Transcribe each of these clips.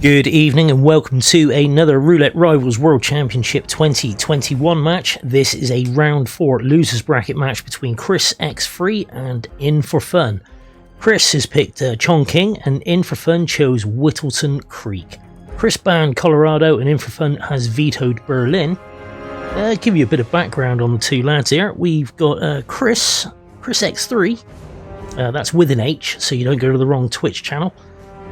Good evening and welcome to another Roulette Rivals World Championship 2021 match. This is a round 4 losers bracket match between ChrisX3 and In4Fun. Chris has picked Chongqing and In4Fun chose Whittleton Creek. Chris banned Colorado and In4Fun has vetoed Berlin. Give you a bit of background on the two lads here. We've got ChrisX3, that's with an H so you don't go to the wrong Twitch channel.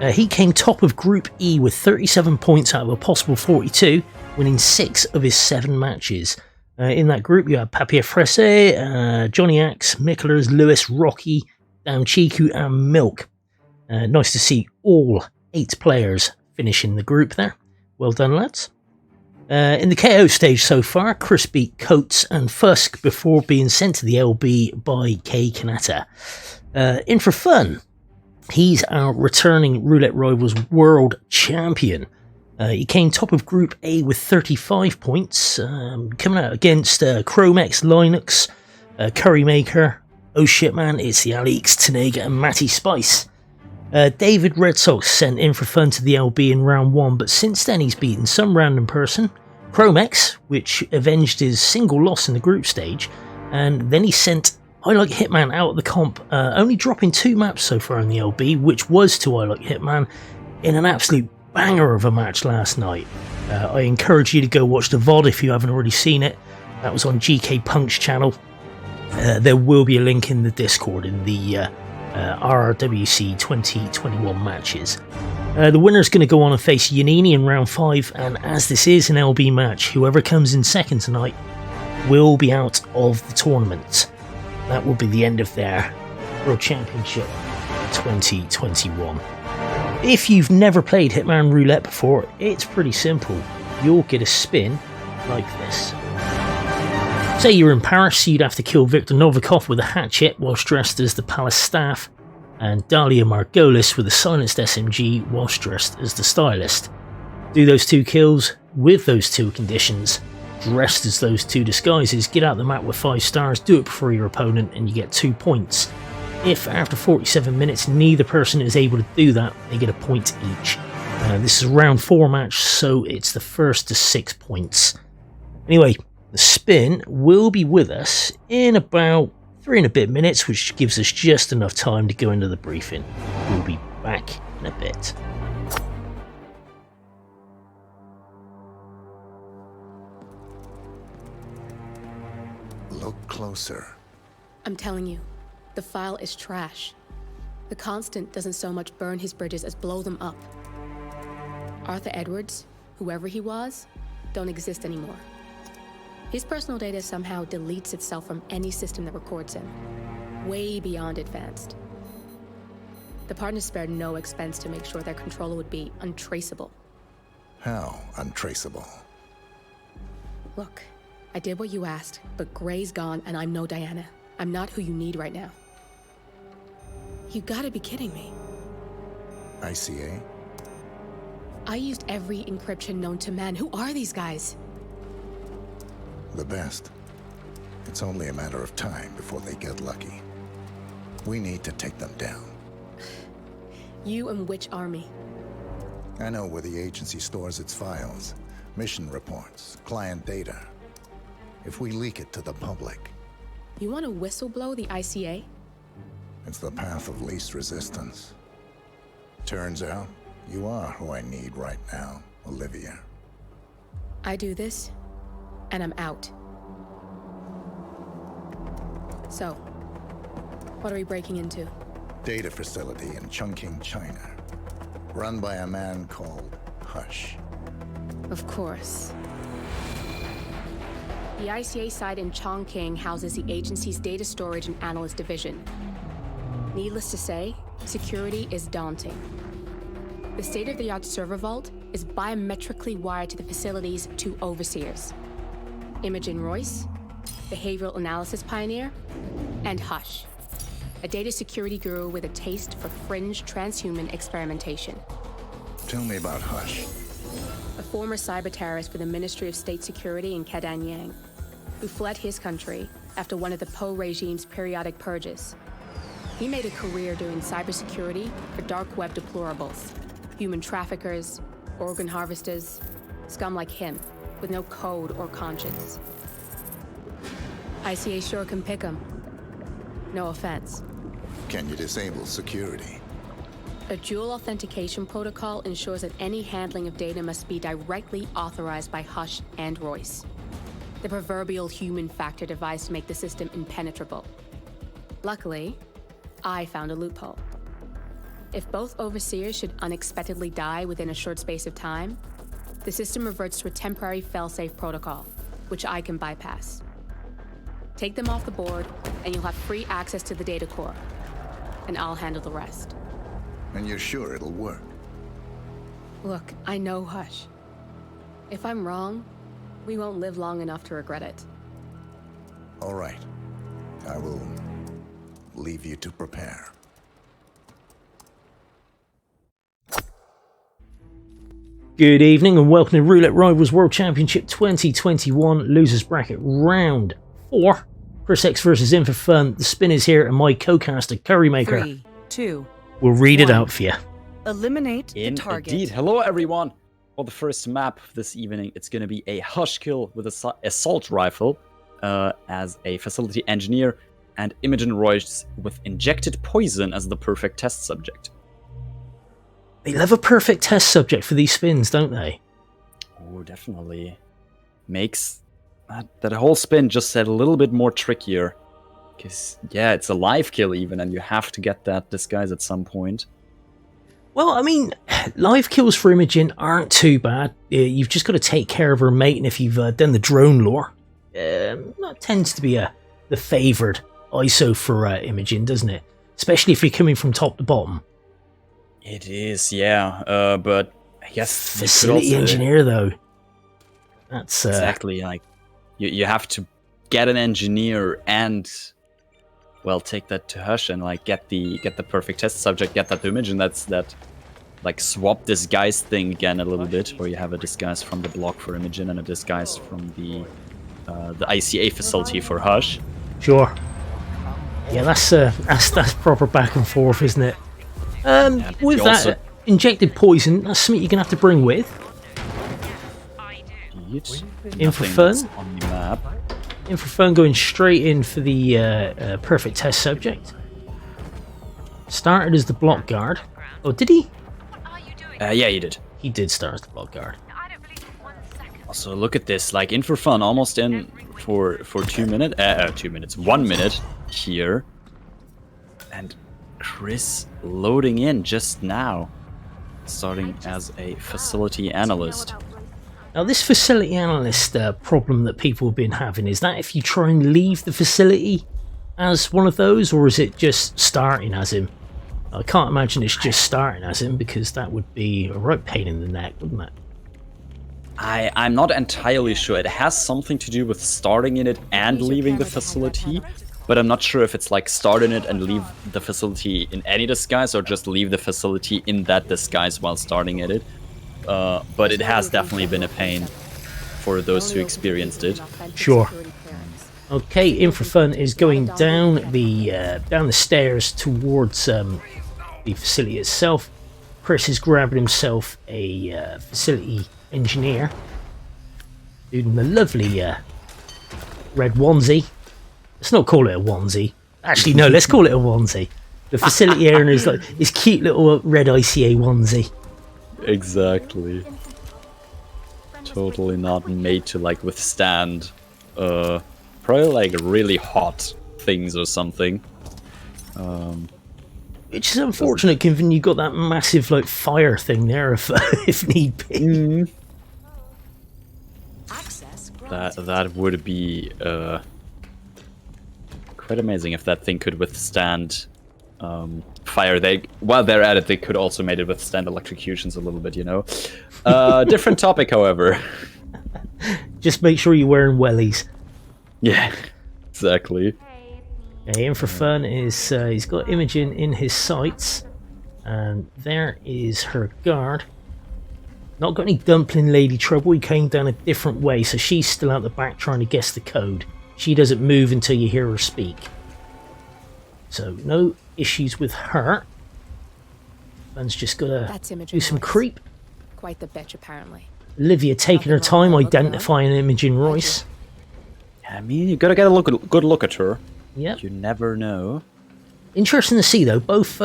He came top of Group E with 37 points out of a possible 42, winning 6 of his 7 matches. In that group you have Papier Fraisse, Johnny Axe, Mikkelers, Lewis, Rocky, Dam Chiku and Milk. Nice to see all 8 players finish in the group there. Well done, lads. In the KO stage so far, Chris beat Coates and Fusk before being sent to the LB by K Kanata. In4Fun, he's our returning Roulette Rivals World Champion. He came top of Group A with 35 points, coming out against Chromex, Linux, Currymaker, Oh Shit Man, It's the Alex, Tanega and Matty Spice. David Red Sox sent In4Fun to the LB in round 1, but since then he's beaten some random person, Chromex, which avenged his single loss in the group stage, and then he sent I Like Hitman out of the comp, only dropping 2 maps so far in the LB, which was to I Like Hitman in an absolute banger of a match last night. I encourage you to go watch the VOD if you haven't already seen it. That was on GK Punk's channel. There will be a link in the Discord in the RRWC 2021 matches. The winner is going to go on and face Yanini in round 5, and as this is an LB match, whoever comes in second tonight will be out of the tournament. That will be the end of their World Championship 2021. If you've never played Hitman Roulette before, it's pretty simple. You'll get a spin like this. Say you're in Paris, you'd have to kill Viktor Novikov with a hatchet whilst dressed as the palace staff, and Dalia Margolis with a silenced SMG whilst dressed as the stylist. Do those 2 kills with those 2 conditions, dressed as those 2 disguises, get out the map with 5 stars, do it before your opponent and you get 2 points. If after 47 minutes neither person is able to do that, they get a point each. This is a round 4 match, so it's the first to 6 points. Anyway, the spin will be with us in about 3 and a bit minutes, which gives us just enough time to go into the briefing. We'll be back in a bit. Look closer. I'm telling you, the file is trash. The Constant doesn't so much burn his bridges as blow them up. Arthur Edwards, whoever he was, don't exist anymore. His personal data somehow deletes itself from any system that records him. Way beyond advanced. The partners spared no expense to make sure their controller would be untraceable. How untraceable? Look, I did what you asked, but Gray's gone and I'm no Diana. I'm not who you need right now. You gotta be kidding me. ICA? I used every encryption known to man. Who are these guys? The best. It's only a matter of time before they get lucky. We need to take them down. You and which army? I know where the agency stores its files, mission reports, client data. If we leak it to the public... You want to whistleblow the ICA? It's the path of least resistance. Turns out, you are who I need right now, Olivia. I do this, and I'm out. So, what are we breaking into? Data facility in Chongqing, China. Run by a man called Hush. Of course. The ICA site in Chongqing houses the agency's data storage and analyst division. Needless to say, security is daunting. The state-of-the-art server vault is biometrically wired to the facility's 2 overseers. Imogen Royce, behavioral analysis pioneer, and Hush, a data security guru with a taste for fringe transhuman experimentation. Tell me about Hush. A former cyber terrorist for the Ministry of State Security in Kadanyang, who fled his country after one of the Po regime's periodic purges. He made a career doing cybersecurity for dark web deplorables, human traffickers, organ harvesters, scum like him, with no code or conscience. ICA sure can pick 'em. No offense. Can you disable security? A dual authentication protocol ensures that any handling of data must be directly authorized by Hush and Royce. The proverbial human factor device to make the system impenetrable. Luckily, I found a loophole. If both overseers should unexpectedly die within a short space of time, the system reverts to a temporary failsafe protocol, which I can bypass. Take them off the board, and you'll have free access to the data core. And I'll handle the rest. And you're sure it'll work? Look, I know Hush. If I'm wrong, we won't live long enough to regret it. All right. I will leave you to prepare. Good evening and welcome to Roulette Rivals World Championship 2021 Losers Bracket Round 4. ChrisX versus In4Fun. The spin is here and my co-caster CurryMaker 3, 2, will read it 1. out for you. Eliminate the target. Indeed. Hello, everyone. For the first map this evening, it's going to be a Hush kill with an assault rifle as a facility engineer, and Imogen Royce with injected poison as the perfect test subject. They love a perfect test subject for these spins, don't they? Oh, definitely. Makes that whole spin just a little bit more trickier. Because, yeah, it's a live kill even, and you have to get that disguise at some point. Well, I mean, live kills for Imogen aren't too bad. You've just got to take care of her mate, and if you've done the drone lore, that tends to be the favoured ISO for Imogen, doesn't it? Especially if you're coming from top to bottom. It is, yeah. But I guess facility engineer, though. That's exactly like you have to get an engineer and, well, take that to Hush and like get the perfect test subject, get that to Imogen. That's that like swap disguise thing again a little bit, where you have a disguise from the block for Imogen and a disguise from the ICA facility for Hush. Sure. Yeah, that's proper back and forth, isn't it? With that injected poison, that's something you're gonna have to bring with. In4Fun. On the map. In4Fun going straight in for the perfect test subject. Started as the block guard. Oh, did he? Yeah, he did. He did start as the block guard. Also, look at this. Like, In4Fun almost in for 2 minutes. 2 minutes. 1 minute here. And Chris loading in just now. Starting as a facility analyst. Now, this facility analyst problem that people have been having, is that if you try and leave the facility as one of those, or is it just starting as him? I can't imagine it's just starting as him, because that would be a right pain in the neck, wouldn't it? I'm not entirely sure. It has something to do with starting in it and leaving the facility, but I'm not sure if it's like start in it and leave the facility in any disguise, or just leave the facility in that disguise while starting in it. But it has definitely been a pain for those who experienced it. Sure. Okay, In4Fun is going down the stairs towards the facility itself. Chris is grabbing himself a facility engineer, doing the lovely red onesie. Let's not call it a onesie. Actually, no, let's call it a onesie. The facility owner is like his cute little red ICA onesie. Exactly. Totally not made to like withstand probably like really hot things or something. Which is unfortunate, given you got that massive like fire thing there if need be. That would be quite amazing if that thing could withstand fire. While they're at it, they could also made it withstand electrocutions a little bit, you know. Different topic, however. Just make sure you're wearing wellies. Yeah, exactly. Okay, In4Fun is he's got Imogen in his sights, and there is her guard. Not got any dumpling lady trouble. He came down a different way, so she's still out the back trying to guess the code. She doesn't move until you hear her speak. So no issues with her. Fun's just gotta do some creep. quite the bitch, apparently. Olivia taking her time identifying Imogen Royce. I mean, you gotta get a good look at her. Yep. You never know. Interesting to see though, both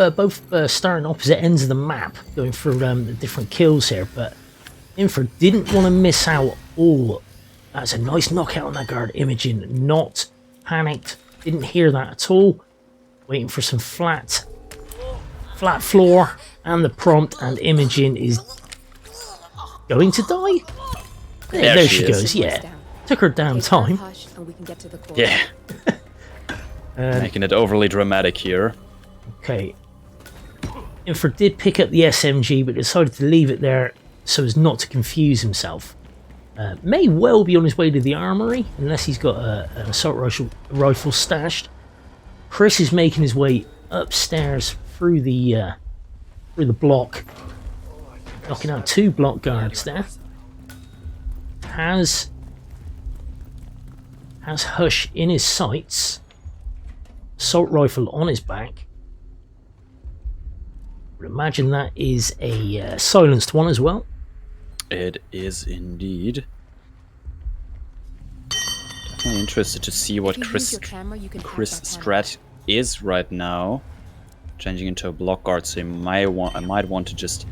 starting opposite ends of the map, going for the different kills here, but In4 didn't want to miss out all. That's a nice knockout on that guard. Imogen not panicked, didn't hear that at all. Waiting for some flat floor and the prompt, and Imogen is going to die. There she goes. Yeah, took her damn time. Yeah. Making it overly dramatic here. Okay. In4 did pick up the SMG, but decided to leave it there so as not to confuse himself. May well be on his way to the armory, unless he's got an assault rifle stashed. Chris is making his way upstairs through the block, knocking out 2 block guards there. Has Hush in his sights. Assault rifle on his back. Would imagine that is a silenced one as well. It is indeed. Definitely interested to see what Chris strat is right now. Changing into a block guard, so I might want to just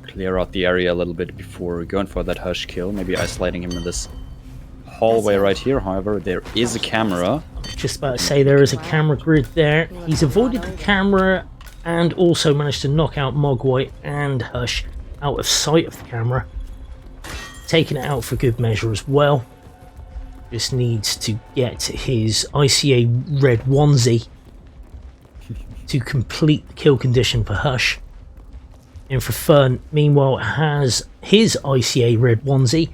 clear out the area a little bit before going for that Hush kill. Maybe isolating him in this hallway right here. However, there is a camera. Just about to say there is a camera grid there. He's avoided the camera and also managed to knock out Mogwai and Hush out of sight of the camera. Taking it out for good measure as well. Just needs to get his ICA red onesie to complete the kill condition for Hush. In4Fun, meanwhile, has his ICA red onesie,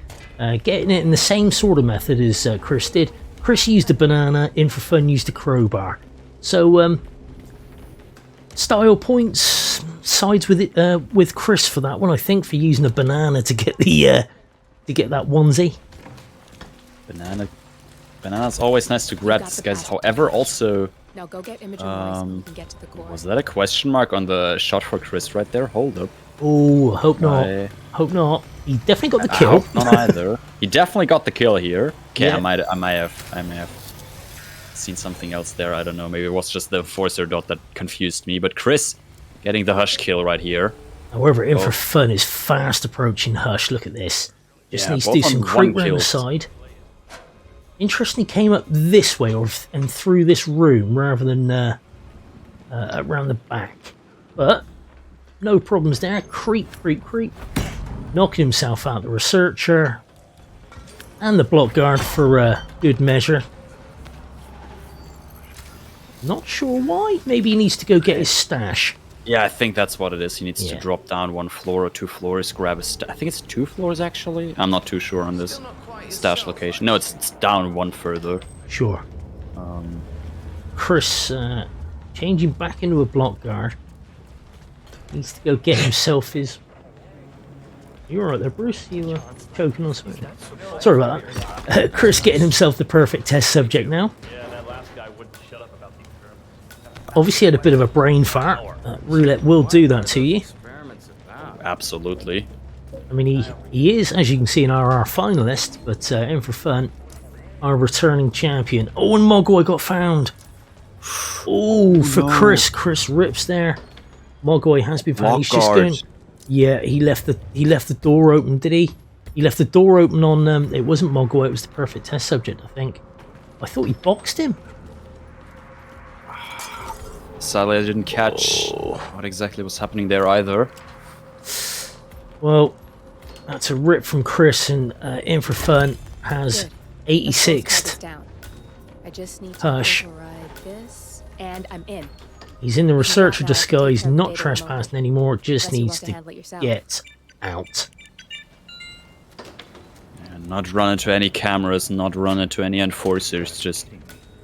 getting it in the same sort of method as Chris did. Chris used a banana, In4Fun used a crowbar. So, style points sides with it with Chris for that one, I think, for using a banana to get the to get that onesie. Banana's always nice to grab these guys. However, also, now go get Imogen Royce and we can get to the core. was that a question mark on the shot for Chris right there? Hold up. Oh, hope not. Hope not. He definitely got the kill. Hope not either. He definitely got the kill here. Okay, yeah. I may have seen something else there. I don't know. Maybe it was just the Enforcer dot that confused me. But Chris getting the Hush kill right here. However, In4Fun is fast approaching Hush. Look at this. Just needs to do some creep around the side. Interestingly, came up this way and through this room rather than around the back. But no problems there. Creep. Knocking himself out, the Researcher and the block guard for good measure. Not sure why. Maybe he needs to go get his stash. Yeah, I think that's what it is. He needs to drop down 1 floor or 2 floors, grab a I think it's 2 floors actually. I'm not too sure on this stash location. No, it's down 1 further. Sure. Chris changing back into a block guard. Needs to go get himself his... You alright there, Bruce? You were choking on something? Sorry about that. Chris getting himself the perfect test subject now. Obviously had a bit of a brain fart. Roulette will do that to you. Absolutely. I mean, he is, as you can see, an RR finalist, but In4Fun, our returning champion. Oh, and Mogwai got found. Oh, for Chris. Chris rips there. Mogwai has been found. He's just going... Yeah, he left the door open, did he? He left the door open on... it wasn't Mogwai, it was the perfect test subject, I think. I thought he boxed him. Sadly, I didn't catch what exactly was happening there either. Well, that's a rip from Chris, and In4Fun has 86th. I just need to Hush. override this, and I'm in. He's in the Researcher disguise, not trespassing anymore, just needs to get out. And not run into any cameras, not run into any enforcers, just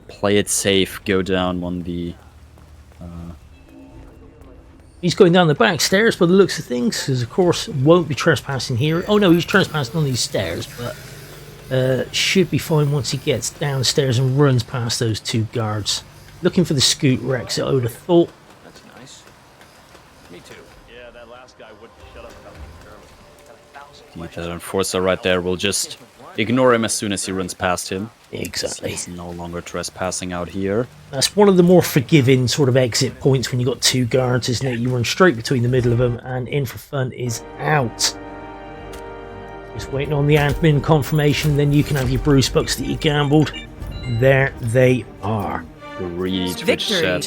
play it safe, go down on the... He's going down the back stairs by the looks of things, because of course won't be trespassing here. Oh no, he's trespassing on these stairs, but should be fine once he gets downstairs and runs past those 2 guards. Looking for the scoot Rex, I would have thought. That's nice. Me too. Yeah, that last guy wouldn't shut up about the The enforcer right there will just ignore him as soon as he runs past him. Exactly. He's no longer trespassing out here. That's one of the more forgiving sort of exit points when you've got 2 guards, isn't it? You run straight between the middle of them, and In4Fun is out. Just waiting on the admin confirmation, then you can have your Bruce bucks that you gambled. There they are. Greedy Twitch Victory chat.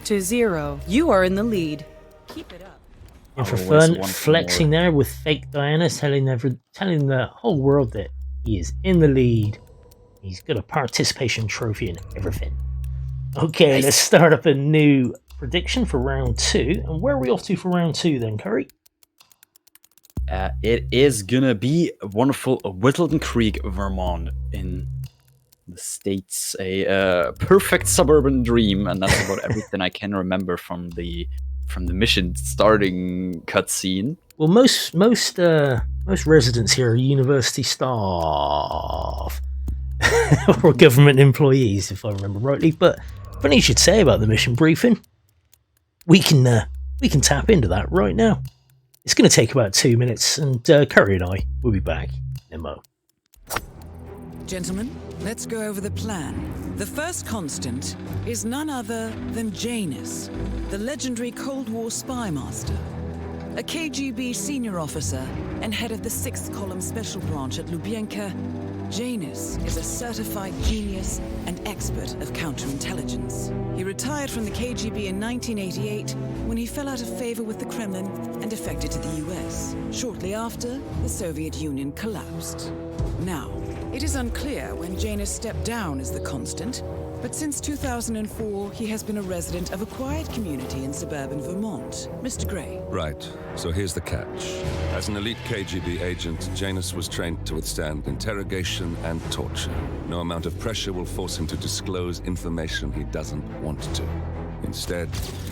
2-0. You are in the lead. Keep it up. In4Fun flexing there with fake Diana, telling the whole world that he is in the lead. He's got a participation trophy and everything. Okay, Let's start up a new prediction for round 2. And where are we off to for round 2 then, Curry? It is gonna be a wonderful Whittleton Creek, Vermont, in the States. A perfect suburban dream, and that's about everything I can remember from the mission starting cutscene. Well, most residents here are university staff or government employees, if I remember rightly. But funny you should say about the mission briefing. We can tap into that right now. It's going to take about 2 minutes, and Curry and I will be back in a mo. Gentlemen, let's go over the plan. The first constant is none other than Janus, the legendary Cold War spy master, a KGB senior officer and head of the 6th Column Special Branch at Lubyanka. Janus is a certified genius and expert of counterintelligence. He retired from the KGB in 1988 when he fell out of favor with the Kremlin and defected to the US. Shortly after, the Soviet Union collapsed. Now, it is unclear when Janus stepped down as the constant, but since 2004, he has been a resident of a quiet community in suburban Vermont. Mr. Gray. Right. So here's the catch. As an elite KGB agent, Janus was trained to withstand interrogation and torture. No amount of pressure will force him to disclose information he doesn't want to. Instead,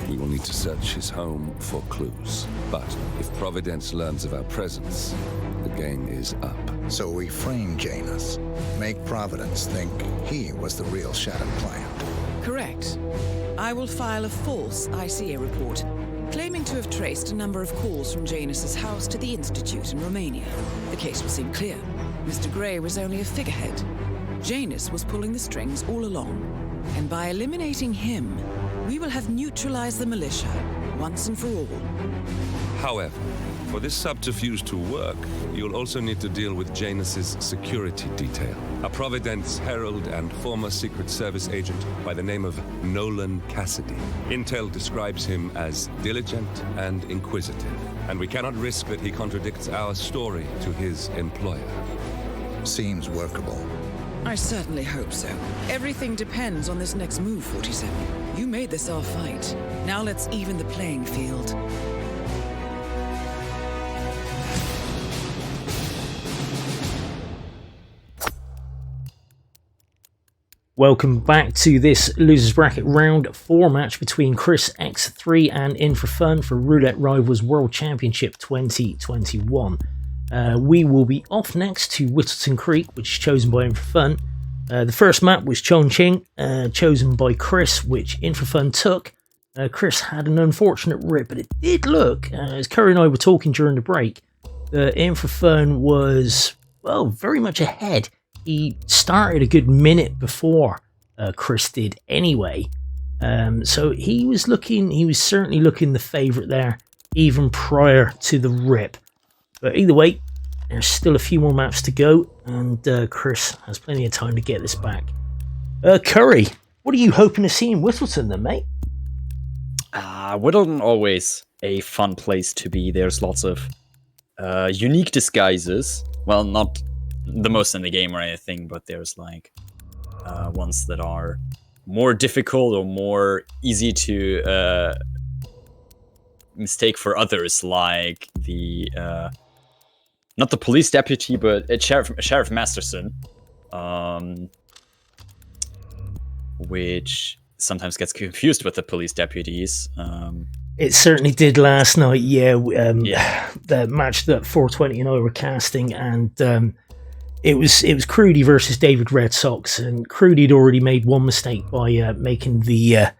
we will need to search his home for clues. But if Providence learns of our presence, the game is up. So we frame Janus, make Providence think he was the real Shattered client. Correct. I will file a false ICA report, claiming to have traced a number of calls from Janus's house to the Institute in Romania. The case will seem clear. Mr. Gray was only a figurehead. Janus was pulling the strings all along. And by eliminating him, we will have neutralized the militia once and for all. However, for this subterfuge to work, you'll also need to deal with Janus's security detail. A Providence herald and former Secret Service agent by the name of Nolan Cassidy. Intel describes him as diligent and inquisitive, and we cannot risk that he contradicts our story to his employer. Seems workable. I certainly hope so. Everything depends on this next move, 47. You made this our fight. Now let's even the playing field. Welcome back to this Losers Bracket Round 4 match between ChrisX3 and In4Fun for Roulette Rivals World Championship 2021. We will be off next to Whittleton Creek, which is chosen by In4Fun. The first map was Chongqing, chosen by Chris, which In4Fun took. Chris had an unfortunate rip, but it did look, as Curry and I were talking during the break, that In4Fun was, well, very much ahead. He started a good minute before Chris did anyway. So he was certainly looking the favourite there, even prior to the rip. But either way, there's still a few more maps to go, and Chris has plenty of time to get this back. Curry, what are you hoping to see in Whittleton then, mate? Whittleton, always a fun place to be. There's lots of unique disguises. Well, not the most in the game or anything, but there's like ones that are more difficult or more easy to mistake for others, like the not the police deputy, but Sheriff Masterson, which sometimes gets confused with the police deputies. It certainly did last night, yeah. The match that 420 and I were casting, and it was Crudy versus David Red Sox, and Crudy'd already made one mistake by making the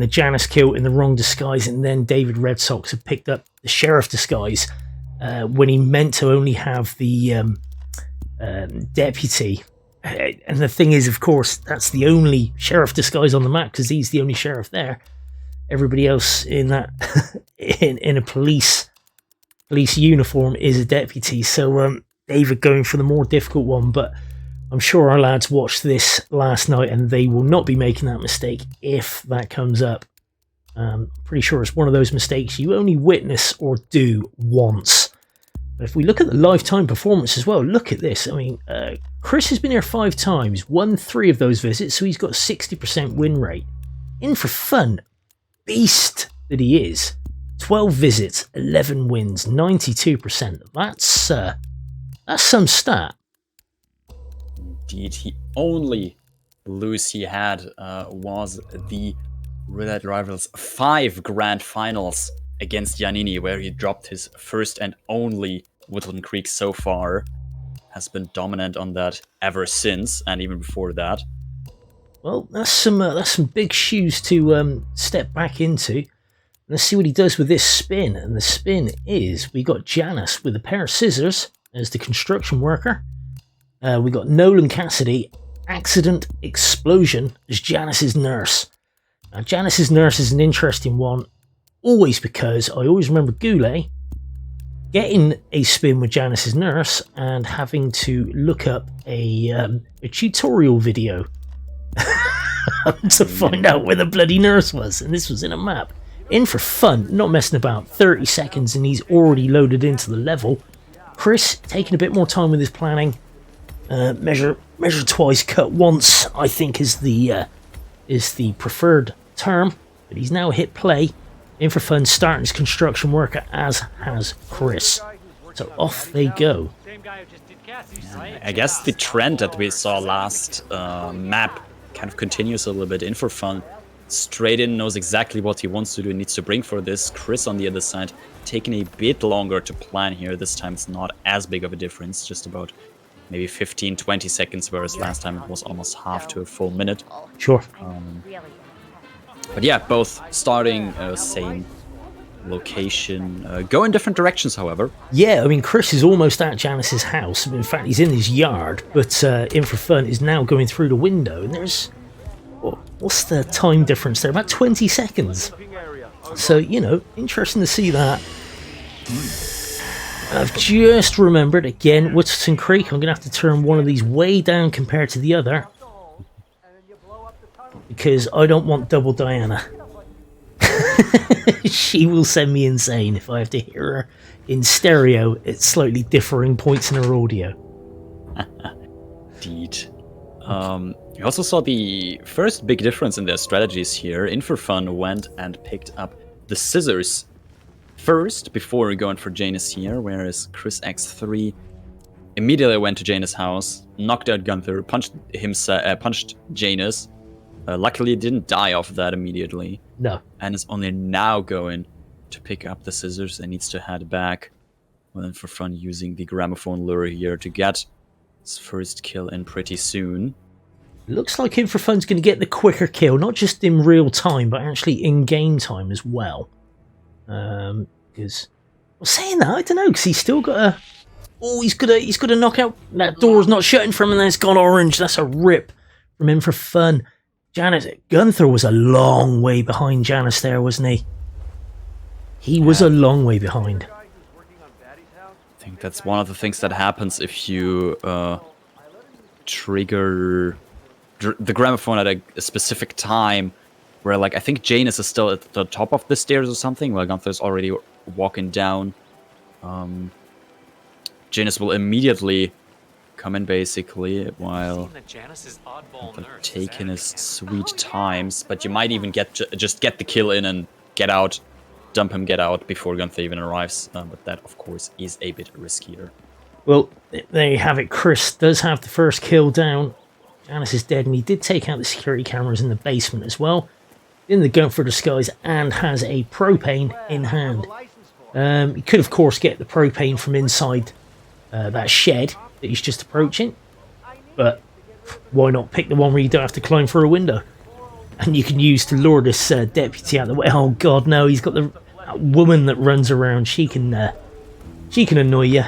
Janus kill in the wrong disguise, and then David Red Sox had picked up the sheriff disguise, when he meant to only have the deputy. And the thing is, of course, that's the only sheriff disguise on the map because he's the only sheriff there. Everybody else in that in a police uniform is a deputy. So David going for the more difficult one, but I'm sure our lads watched this last night and they will not be making that mistake if that comes up. Pretty sure it's one of those mistakes you only witness or do once. But if we look at the lifetime performance as well, look at this. I mean, Chris has been here 5 times, won 3 of those visits, so he's got a 60% win rate. In4Fun, beast that he is, 12 visits, 11 wins, 92%. That's some stat. Indeed, the only lose he had was the Roulette Rivals 5 grand finals against Giannini, where he dropped his first and only Woodland Creek so far. Has been dominant on that ever since, and even before that. Well, that's some big shoes to step back into. Let's see what he does with this spin. And the spin is, we got Janice with a pair of scissors as the construction worker. We got Nolan Cassidy, accident explosion, as Janice's nurse. Now, Janice's nurse is an interesting one, always because I always remember Goulet getting a spin with Janice's nurse and having to look up a tutorial video to find out where the bloody nurse was, and this was in a map. In4Fun, not messing about, 30 seconds and he's already loaded into the level. Chris taking a bit more time with his planning. Measure twice, cut once, I think is the preferred term, but he's now hit play. In4Fun starting his construction worker, as has Chris. So off they go. I guess the trend that we saw last map kind of continues a little bit. In4Fun straight in, knows exactly what he wants to do and needs to bring for this. Chris on the other side taking a bit longer to plan here. This time it's not as big of a difference, just about maybe 15-20 seconds, whereas last time it was almost half to a full minute. Sure. But yeah, both starting same location, go in different directions, however. Yeah, I mean, Chris is almost at Janice's house. In fact, he's in his yard, but In4Fun is now going through the window, and there's... what's the time difference there? About 20 seconds. So, you know, interesting to see that. I've just remembered, again, Woodson Creek, I'm going to have to turn one of these way down compared to the other. Because I don't want double Diana. She will send me insane if I have to hear her in stereo at slightly differing points in her audio. Indeed. We also saw the first big difference in their strategies here. In4Fun went and picked up the scissors first before going for Janus here, whereas ChrisX3 immediately went to Janus' house, knocked out Gunther, punched Janus. Luckily, didn't die off that immediately. No. And is only now going to pick up the scissors and needs to head back. Well, In4Fun using the gramophone lure here to get his first kill in pretty soon. Looks like In4Fun's going to get the quicker kill, not just in real time, but actually in game time as well. Because, well, saying that, I don't know, because he's still got a... Oh, he's got to knock out... That door's not shutting from him, and then it's gone orange. That's a rip from In4Fun. Gunther was a long way behind Janice there, wasn't he? He was a long way behind. I think that's one of the things that happens if you trigger the gramophone at a specific time, where, like, I think Janus is still at the top of the stairs or something, while Gunther's already walking down. Janus will immediately come in basically while taking his sweet times, but you might even just get the kill in and get out, dump him, get out before Gunther even arrives, but that of course is a bit riskier. Well, there you have it. Chris does have the first kill down. Janice is dead, and he did take out the security cameras in the basement as well, in the Gunther disguise, and has a propane in hand. He could of course get the propane from inside that shed that he's just approaching, but why not pick the one where you don't have to climb through a window, and you can use to lure this deputy out of the way. Oh god, no, he's got that woman that runs around. She can She can annoy you.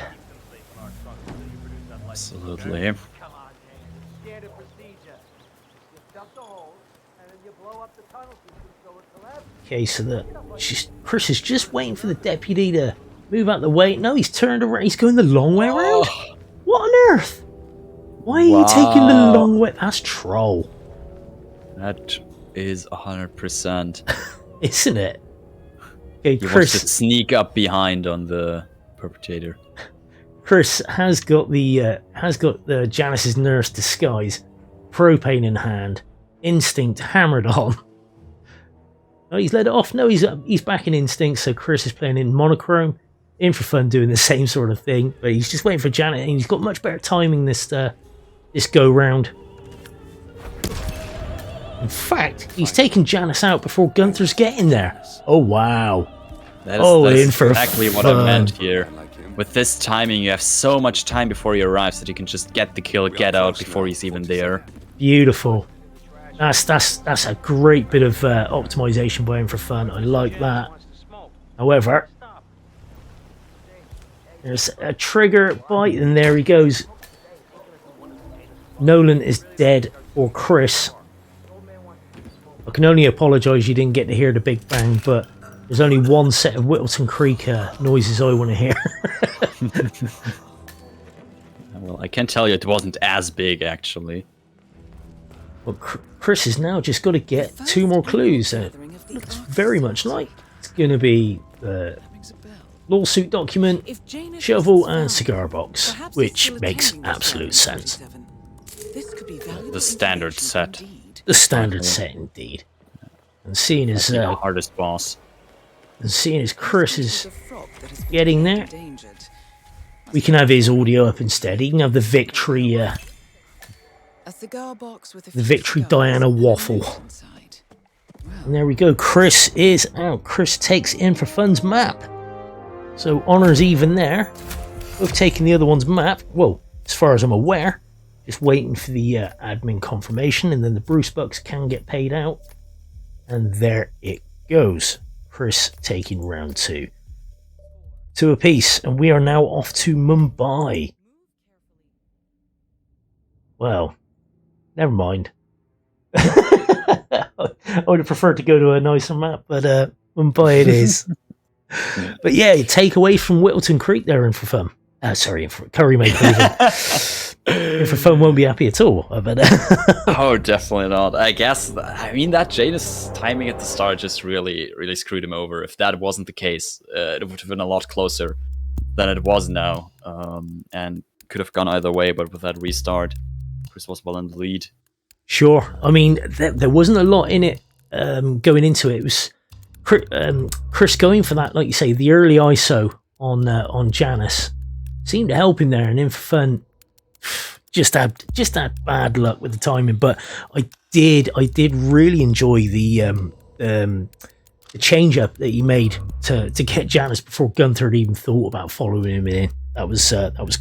Absolutely. Okay, so Chris is just waiting for the deputy to move out the way. No, he's turned around. He's going the long way around. What on earth? Why are you taking the long way? That's troll. That is 100%. Isn't it? Okay, He Chris. wants to sneak up behind on the perpetrator. Chris has got the Janice's nurse disguise, propane in hand, instinct hammered on. Oh, he's let it off. No, he's back in instinct. So Chris is playing in monochrome, In4Fun doing the same sort of thing, but he's just waiting for Janet, and he's got much better timing this go round. In fact, he's taken Janice out before Gunther's getting there. Oh wow! That is In4Fun. exactly what I meant here. With this timing, you have so much time before he arrives that you can just get the kill, get out before he's even there. Beautiful. That's a great bit of optimization by In4Fun. I like that. However, there's a trigger bite, and there he goes. Nolan is dead, or Chris. I can only apologise you didn't get to hear the big bang, but there's only one set of Whittleton Creek noises I want to hear. Well, I can tell you it wasn't as big, actually. Well, Chris has now just got to get 2 more clues. Looks very much like it's going to be the lawsuit document, shovel, and cigar box, which makes absolute sense. The standard set. The standard set, indeed. And seeing as The hardest boss. Chris is getting there, we can have his audio up instead. He can have the victory. The victory Diana waffle. And there we go. Chris is out. Chris takes In4Fun's map. So honours even there. Both taking the other one's map. Well, as far as I'm aware. Just waiting for the admin confirmation, and then the Bruce Bucks can get paid out. And there it goes. Chris taking round 2. 2 apiece, and we are now off to Mumbai. Well, never mind. I would have preferred to go to a nicer map, but Mumbai it is. But yeah, take away from Whittleton Creek there In4Fun. Sorry, CurryMaker. In4Fun won't be happy at all, I bet. Oh, definitely not. I mean, that Janus timing at the start just really screwed him over. If that wasn't the case, it would have been a lot closer than it was now. And could have gone either way, but with that restart, Chris was well in the lead. Sure. I mean, there wasn't a lot in it going into it. It was Chris going for that, like you say, the early ISO on Janice seemed to help him there, and In4Fun just had bad luck with the timing. But I did really enjoy the change up that he made to get Janice before Gunther had even thought about following him in. That was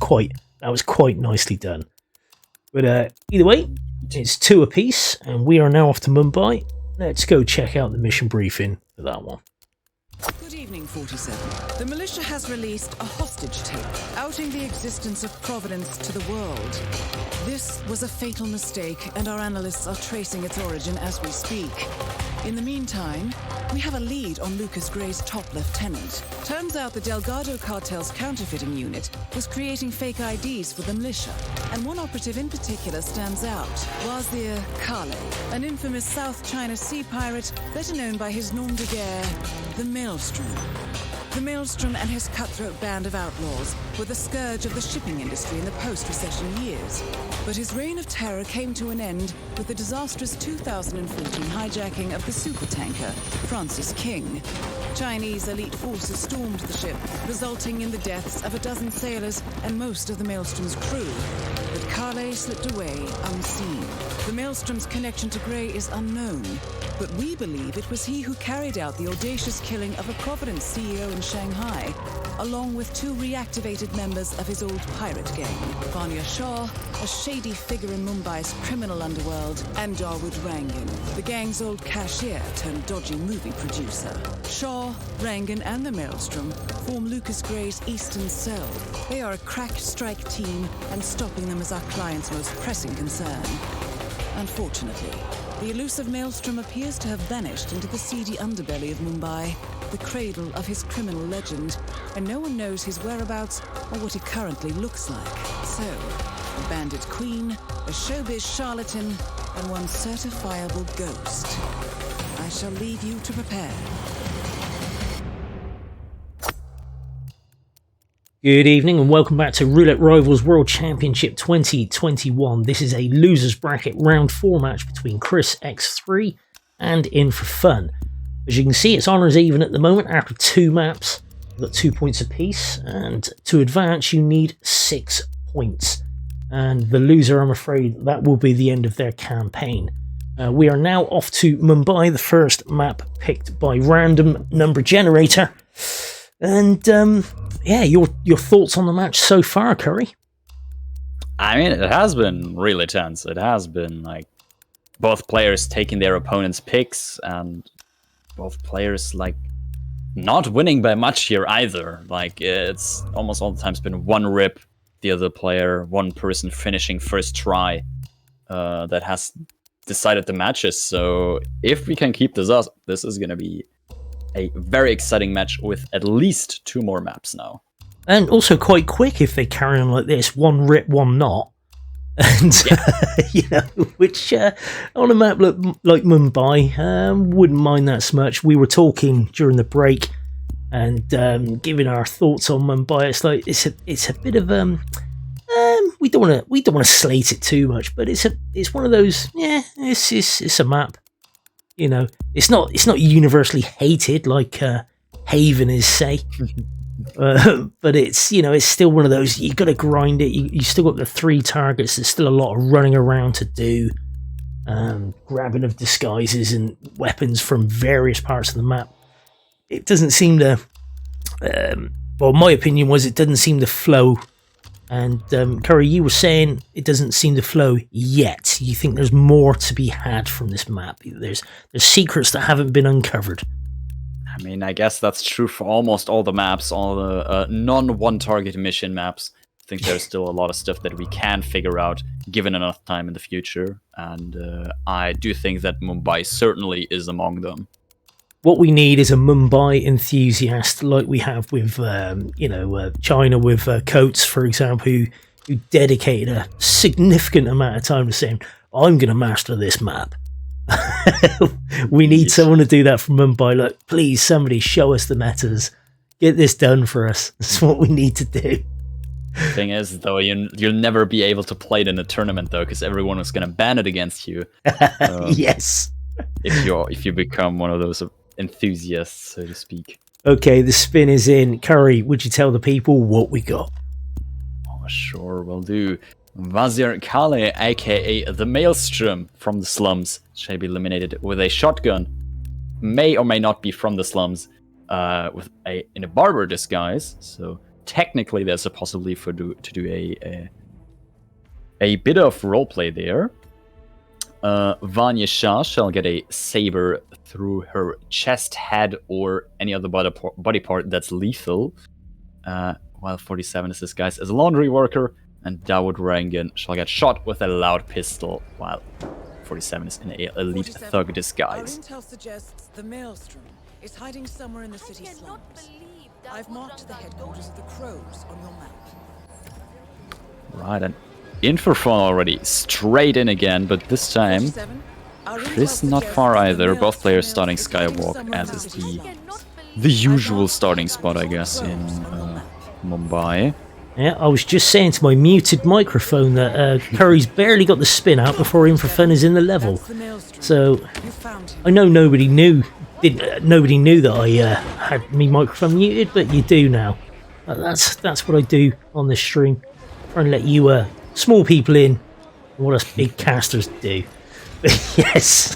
quite nicely done. But either way, it's 2 apiece, and we are now off to Mumbai. Let's go check out the mission briefing for that one. Good evening, 47. The militia has released a hostage tape outing the existence of Providence to the world. This was a fatal mistake, and our analysts are tracing its origin as we speak. In the meantime, we have a lead on Lucas Gray's top lieutenant. Turns out the Delgado cartel's counterfeiting unit was creating fake IDs for the militia, and one operative in particular stands out, Wazir Kale, an infamous South China Sea pirate better known by his nom de guerre, the Maelstrom. The Maelstrom and his cutthroat band of outlaws were the scourge of the shipping industry in the post-recession years. But his reign of terror came to an end with the disastrous 2014 hijacking of the supertanker Francis King. Chinese elite forces stormed the ship, resulting in the deaths of a dozen sailors and most of the Maelstrom's crew. But Kale slipped away unseen. The Maelstrom's connection to Gray is unknown, but we believe it was he who carried out the audacious killing of a Providence CEO in Shanghai, along with 2 reactivated members of his old pirate gang, Vanya Shah, a shady figure in Mumbai's criminal underworld, and Dawood Rangan, the gang's old cashier turned dodgy movie producer. Shah Shaw, Rangan, and the Maelstrom form Lucas Gray's Eastern Cell. They are a crack strike team, and stopping them is our client's most pressing concern. Unfortunately, the elusive Maelstrom appears to have vanished into the seedy underbelly of Mumbai, the cradle of his criminal legend, and no one knows his whereabouts or what he currently looks like. So, a bandit queen, a showbiz charlatan, and one certifiable ghost. I shall leave you to prepare. Good evening and welcome back to Roulette Rivals World Championship 2021. This is a losers bracket round 4 match between ChrisX3 and In4Fun. As you can see, it's honours even at the moment after 2 maps. We've got 2 points apiece, and to advance you need 6 points. And the loser, I'm afraid, that will be the end of their campaign. We are now off to Mumbai, the first map picked by random number generator. And yeah, your thoughts on the match so far, Curry? I mean, it has been really tense. It has been like both players taking their opponent's picks, and both players like not winning by much here either. Like, it's almost all the time's been one rip, the other player, one person finishing first try that has decided the matches. So if we can keep this up, this is going to be a very exciting match with at least 2 more maps now. And also quite quick if they carry on like this, one rip, one not. And, you know, which on a map like Mumbai, wouldn't mind that so much. We were talking during the break and giving our thoughts on Mumbai. It's like, it's a bit of, we don't want to slate it too much, but it's one of those, yeah, it's a map. You know, it's not universally hated like Haven is, say, but it's, you know, it's still one of those, you got to grind it. You still got the 3 targets. There's still a lot of running around to do, grabbing of disguises and weapons from various parts of the map. It doesn't seem to, well, my opinion was it doesn't seem to flow. And Curry, you were saying it doesn't seem to flow yet. You think there's more to be had from this map? There's secrets that haven't been uncovered. I mean, I guess that's true for almost all the maps, all the non-one-target mission maps. I think there's still a lot of stuff that we can figure out, given enough time in the future. And I do think that Mumbai certainly is among them. What we need is a Mumbai enthusiast like we have with, you know, China with Coates, for example, who dedicated a significant amount of time to saying, I'm going to master this map. We need someone to do that from Mumbai. Like, please, somebody show us the metas. Get this done for us. That's what we need to do. Thing is, though, you'll never be able to play it in a tournament, though, because everyone is going to ban it against you. Yes. If you become one of those enthusiasts, so to speak. Okay, the spin is in. Curry, would you tell the people what we got? Oh, sure, will do. Wazir Kale, aka the Maelstrom from the slums, shall be eliminated with a shotgun. May or may not be from the slums, in a barber disguise. So technically, there's a possibility to do a bit of roleplay there. Vanya Shah shall get a saber through her chest, head, or any other body part that's lethal, while 47 is disguised as a laundry worker, and Dawood Rangan shall get shot with a loud pistol, while 47 is in an elite thug disguise. Our intel suggests the Maelstrom is hiding somewhere in the city slums. I've marked the headquarters of the Crows on your map. Right, and In4Fun already straight in again, but this time Chris not far either. Both players starting Skywalk, as is the usual starting spot, I guess, in Mumbai. Yeah, I was just saying to my muted microphone that Curry's barely got the spin out before In4Fun is in the level. So I know nobody knew that I had me microphone muted, but you do now. That's what I do on this stream. Try and let you small people in what us big casters do. Yes.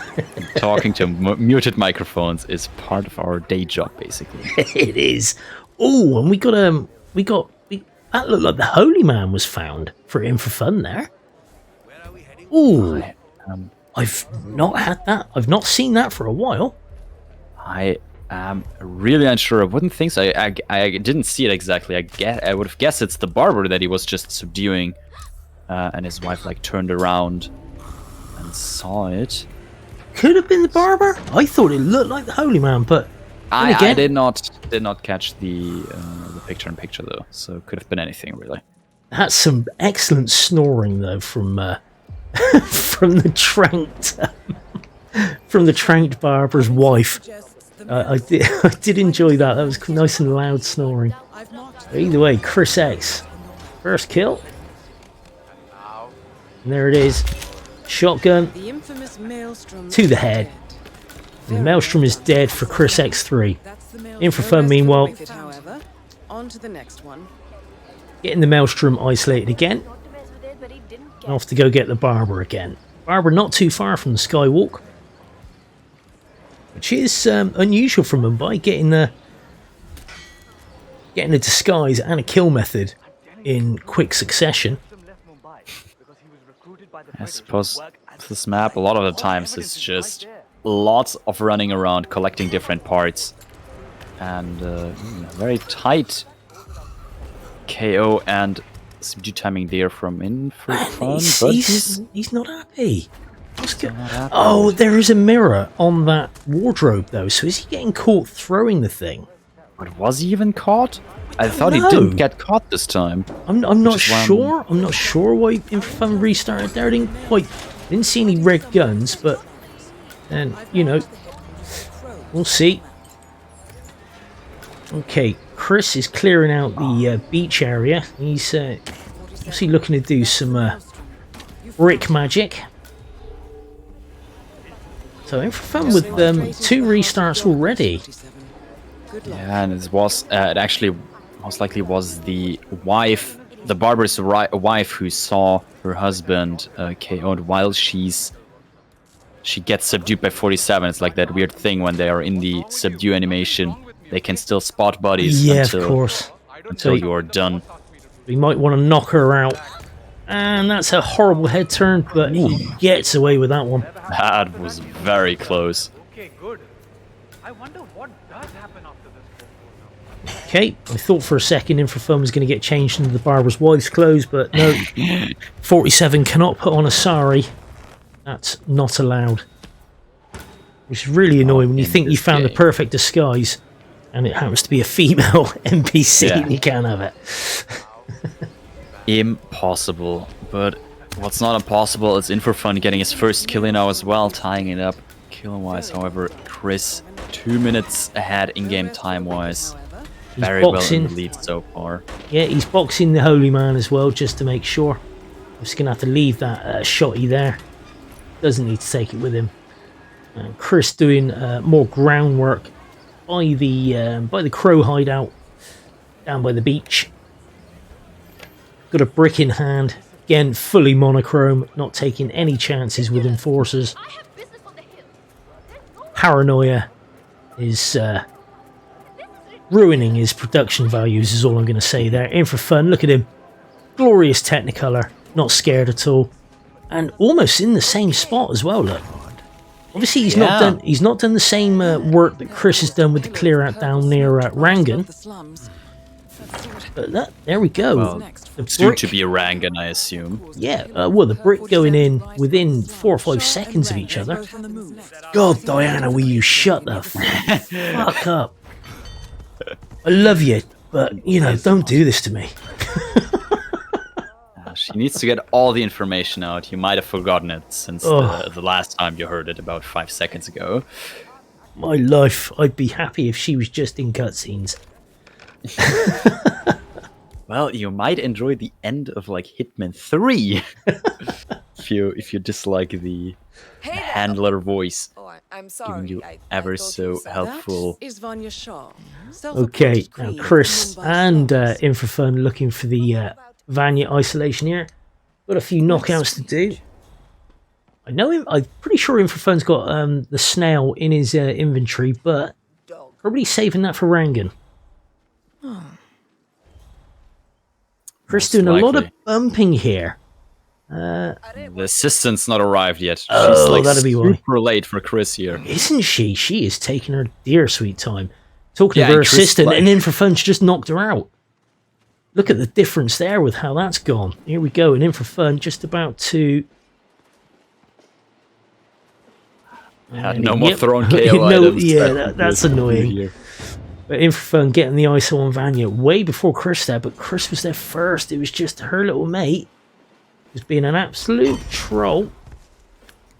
Talking to muted microphones is part of our day job, basically. It is. Oh, and we got that looked like the Holy Man was found for In4Fun there. Ooh, I've not had that. I've not seen that for a while. I Really unsure. I wouldn't think so. I didn't see it exactly. I would have guessed it's the barber that he was just subduing, and his wife like turned around and saw it. Could have been the barber. I thought it looked like the holy man, but I again, did not catch the picture-in-picture though, so could have been anything really. that's some excellent snoring though from from the tranked barber's wife. I did enjoy that. That was nice and loud snoring. But either way, Chris X, first kill. And there it is. Shotgun to the head. And the Maelstrom is dead for ChrisX3. In4Fun, meanwhile, getting the Maelstrom isolated again. And off to go get the barber again. Barber not too far from the Skywalk, which is unusual from Mumbai, getting a disguise and a kill method in quick succession. I suppose this map, a lot of the times, it's just lots of running around, collecting different parts, and very tight KO and subdue timing there from In4Fun. But he's not happy. What's good? Oh, there is a mirror on that wardrobe though. So is he getting caught throwing the thing? But was he even caught? I thought he didn't get caught this time. I'm not sure. I'm not sure why In4Fun restarted there. I didn't see any red guns, but then you know, we'll see. Okay, Chris is clearing out the beach area. He's obviously looking to do some brick magic. So In4Fun with 2 restarts already. Yeah, and it was it actually most likely was the wife, the barber's wife, who saw her husband KO'd while she gets subdued by 47. It's like that weird thing when they are in the subdue animation, they can still spot bodies of course. until you are done. We might want to knock her out. And that's a horrible head turn, but he gets away with that one. That was very close. Okay, good. I wonder what does happen after this. Okay, I thought for a second In4Fun was going to get changed into the barber's wife's clothes, but no. 47 cannot put on a sari. That's not allowed. Which is really annoying when you think you found the perfect disguise and it happens to be a female NPC and you can't have it. Impossible. But what's not impossible is In4Fun getting his first kill in now as well, tying it up kill-wise. However, Chris 2 minutes ahead in-game time-wise. Very well in the lead so far. Yeah, he's boxing the Holy Man as well, just to make sure. I'm just going to have to leave that shotty there. Doesn't need to take it with him. Chris doing more groundwork by the Crow hideout down by the beach. Got a brick in hand. Again, fully monochrome, not taking any chances with enforcers. Paranoia is ruining his production values, is all I'm going to say there. In4Fun, look at him. Glorious Technicolor, not scared at all. And almost in the same spot as well, look. Obviously, he's not done the same work that Chris has done with the clear out down near Rangan. But there we go. Well, soon to be a Rangan, I assume. Yeah, well, the brick going in within 4 or 5 seconds of each other. God, Diana, will you shut the fuck up? I love you, but, you know, don't do this to me. She needs to get all the information out. You might have forgotten it since the last time you heard it about 5 seconds ago. My life, I'd be happy if she was just in cutscenes. Well, you might enjoy the end of like Hitman 3 if you dislike the handler voice. I'm sorry. Giving you ever so helpful. Okay, now Chris and In4Fun looking for the Vanya isolation here. Got a few knockouts to do. I know him. I'm pretty sure In4Fun's got the snail in his inventory, but probably saving that for Rangan. Chris doing a lot of bumping here. The assistant's not arrived yet. Oh, She's like that'll be why. super late for Chris here. Isn't she? She is taking her dear sweet time. Talking Yeah, to her and Chris, assistant, like- and In4Fun's just knocked her out. Look at the difference there with how that's gone. Here we go, and In4Fun just about to... No more Yep. thrown KO No, items. yeah, that's annoying. Here. But In4Fun getting the ISO on Vanya way before Chris there, but Chris was there first. It was just her little mate. Just being an absolute troll.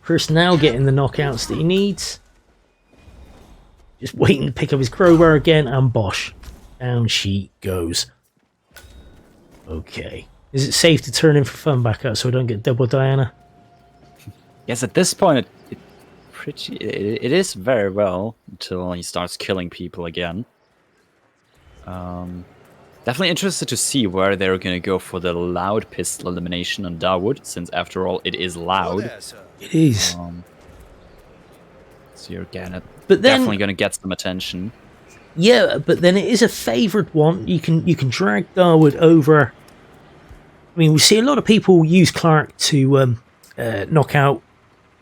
Chris now getting the knockouts that he needs. Just waiting to pick up his crowbar again, and bosh. Down she goes. Okay. Is it safe to turn In4Fun back up so I don't get double Diana? Yes, at this point, it is very well until he starts killing people again. Definitely interested to see where they're going to go for the loud pistol elimination on Dawood, since after all, it is loud. It is. So you're gonna But then- definitely going to get some attention. Yeah, but then it is a favoured one. You can drag Darwood over. I mean, we see a lot of people use Clark to knock out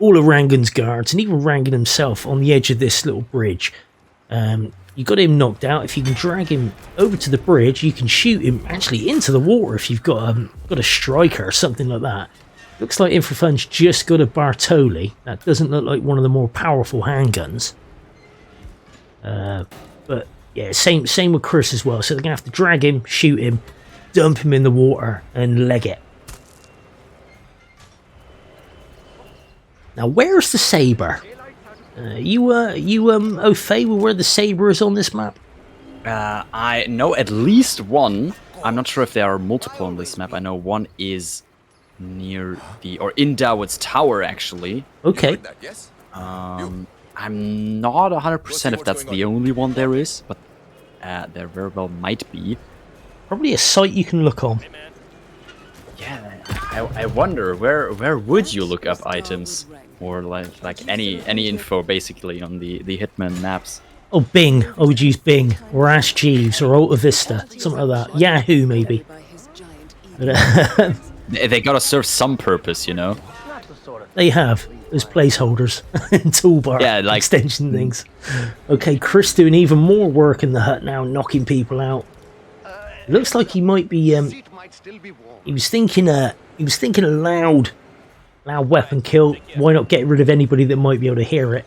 all of Rangan's guards, and even Rangan himself on the edge of this little bridge. You got him knocked out. If you can drag him over to the bridge, you can shoot him actually into the water if you've got a striker or something like that. Looks like In4Fun's just got a Bartoli. That doesn't look like one of the more powerful handguns. But yeah, same with Chris as well. So they're gonna have to drag him, shoot him, dump him in the water, and leg it. Now, where's the saber? You au fait with where the saber is on this map? I know at least one. I'm not sure if there are multiple on this map. I know one is near or in Dawood's tower, actually. Okay. I'm not 100% if that's the only one there is, but there very well might be. Probably a site you can look on. Yeah, I wonder where would you look up items or like any info basically on the Hitman maps. Oh, Bing. I would use Bing or Ask Jeeves or Alta Vista, something like that. Yahoo, maybe. But, They gotta serve some purpose, you know. they have as placeholders and toolbar extension things. Okay, Chris doing even more work in the hut now, knocking people out. It looks like he might be. He was thinking a loud weapon kill. Why not get rid of anybody that might be able to hear it?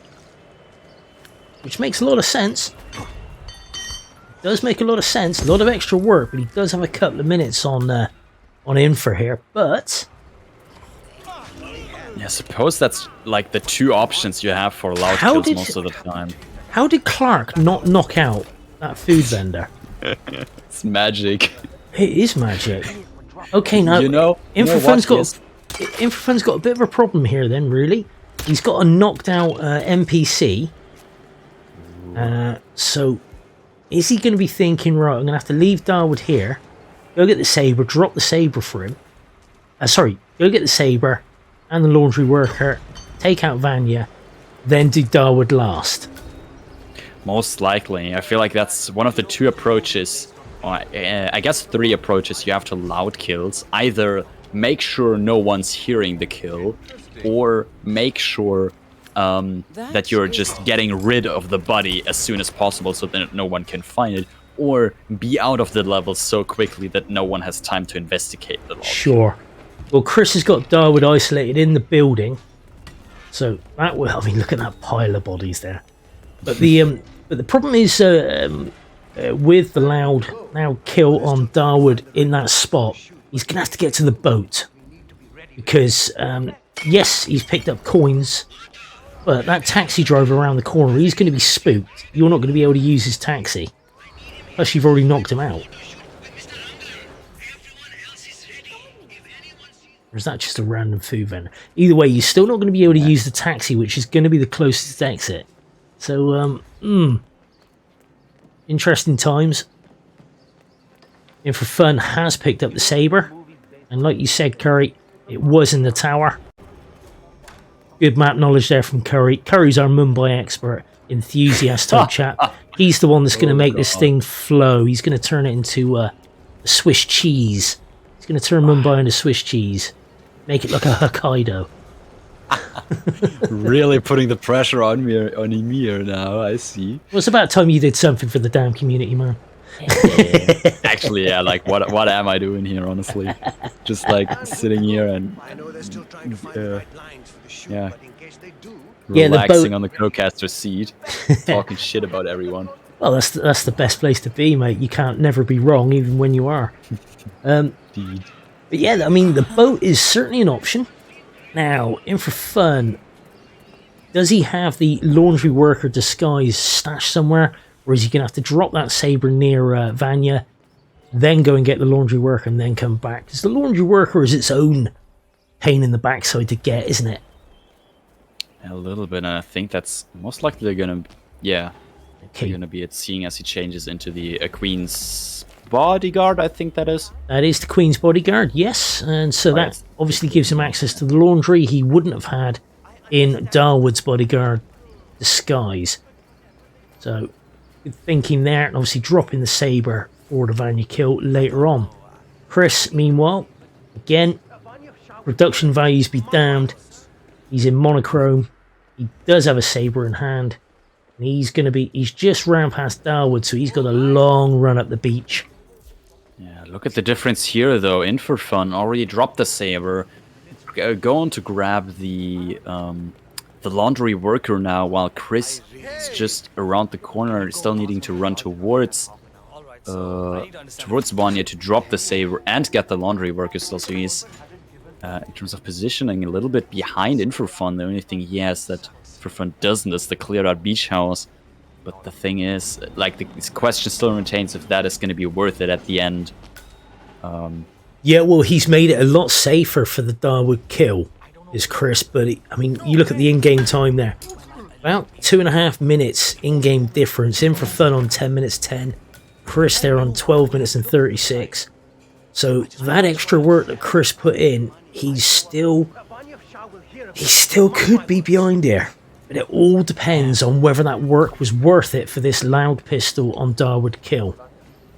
Which makes a lot of sense. It does make a lot of sense. A lot of extra work, but he does have a couple of minutes on Infor here. But yeah, I suppose that's like the two options you have for loud kills most of the time. How did Clark not knock out that food vendor? It's magic. It is magic. Okay, now You know In4Fun's what, Infofun's got a bit of a problem here. Then really, he's got a knocked out NPC. So is he going to be thinking, right, I'm going to have to leave Darwood here, go get the saber, drop the saber for him. Sorry, go get the saber and the laundry worker, take out Vanya, then do Darwood last. Most likely. I feel like that's one of the two approaches, or I guess three approaches you have to loud kills. Either make sure no one's hearing the kill, or make sure that you're just getting rid of the body as soon as possible so that no one can find it, or be out of the level so quickly that no one has time to investigate the loud Sure. Well, Chris has got Darwood isolated in the building, so that will. I mean, look at that pile of bodies there. But the problem is with the loud kill on Darwood in that spot, he's gonna have to get to the boat because yes, he's picked up coins, but that taxi driver around the corner, he's going to be spooked. You're not going to be able to use his taxi. Plus, you've already knocked him out. Or is that just a random food vendor? Either way, you're still not going to be able to use the taxi, which is going to be the closest exit. So, interesting times. In4Fun has picked up the saber, and like you said, Curry, it was in the tower. Good map knowledge there from Curry. Curry's our Mumbai expert, enthusiast type chap. He's the one that's going to make this thing flow. He's going to turn it into Swiss cheese. He's going to turn Mumbai into Swiss cheese. Make it like a Hokkaido. Really putting the pressure on me here now, I see. Well, it's about time you did something for the damn community, man. Actually, yeah, like, what am I doing here, honestly? Just, like, sitting here and, yeah, relaxing on the co-caster seat, talking shit about everyone. Well, that's the best place to be, mate. You can't never be wrong, even when you are. Indeed. But yeah, I mean, the boat is certainly an option. Now, In4Fun, does he have the laundry worker disguise stashed somewhere? Or is he going to have to drop that saber near Vanya, then go and get the laundry worker and then come back? Because the laundry worker is its own pain in the backside to get, isn't it? A little bit, and I think that's most likely going to, yeah, Okay. going to be it, seeing as he changes into the Queen's bodyguard, I think that is. That is the Queen's bodyguard, yes. And so that obviously gives him access to the laundry he wouldn't have had in Darwood's bodyguard disguise. So, good thinking there, and obviously dropping the saber for the Vanya kill later on. Chris, meanwhile, again, production values be damned. He's in monochrome. He does have a saber in hand. And he's just round past Darwood, so he's got a long run up the beach. Yeah, look at the difference here, though. In4Fun already dropped the saber, going to grab the laundry worker now, while Chris is just around the corner, still needing to run towards Vanya to drop the saber and get the laundry worker still. So he's, in terms of positioning, a little bit behind In4Fun. The only thing he has that In4Fun doesn't is the cleared out beach house. But the thing is, like, this question still retains if that is going to be worth it at the end. Yeah, well, he's made it a lot safer for the Darwood kill, is Chris. But, I mean, you look at the in-game time there. About 2.5 minutes in-game difference. In4Fun on 10 minutes 10. Chris there on 12 minutes and 36. So, that extra work that Chris put in, he still could be behind here. But it all depends on whether that work was worth it for this loud pistol on Darwood kill.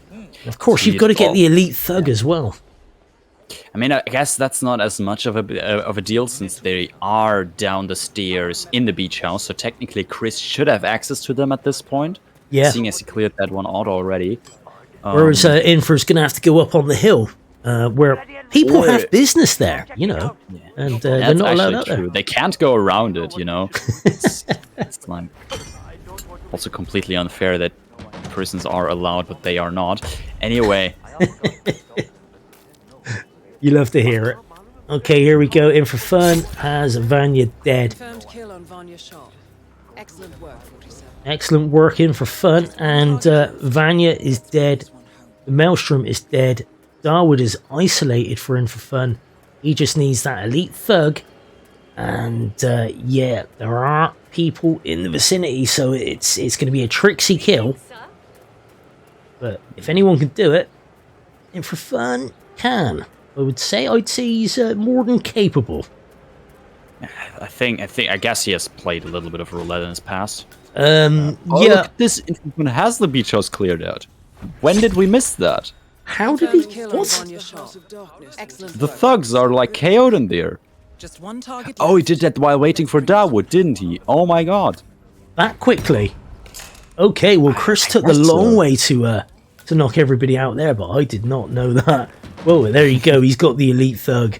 And of course, you've got to get the elite thug as well. I mean, I guess that's not as much of a deal since they are down the stairs in the beach house. So technically, Chris should have access to them at this point. Yeah. Seeing as he cleared that one out already. Whereas Infer's going to have to go up on the hill, where people have business there, you know, and they're not allowed out there. They can't go around it, you know. It's like also completely unfair that persons are allowed, but they are not. Anyway. You love to hear it. Okay, here we go. In4Fun has Vanya dead. Confirmed kill on Vanya shot. Excellent work, 47. Excellent work In4Fun, and Vanya is dead. The Maelstrom is dead. Darwood is isolated for In4Fun. He just needs that elite thug. And yeah, there are people in the vicinity, so it's going to be a tricksy kill. But if anyone can do it, In4Fun can. I'd say he's more than capable. I guess he has played a little bit of roulette in his past. Yeah. Look, this In4Fun has the beach house cleared out. When did we miss that? How did he? What? The thugs are like KO'd in there. Just one target. Oh, he did that while waiting for Darwood, didn't he? Oh my god. That quickly? Okay, well, Chris took the long way to knock everybody out there, but I did not know that. Well, there you go. He's got the elite thug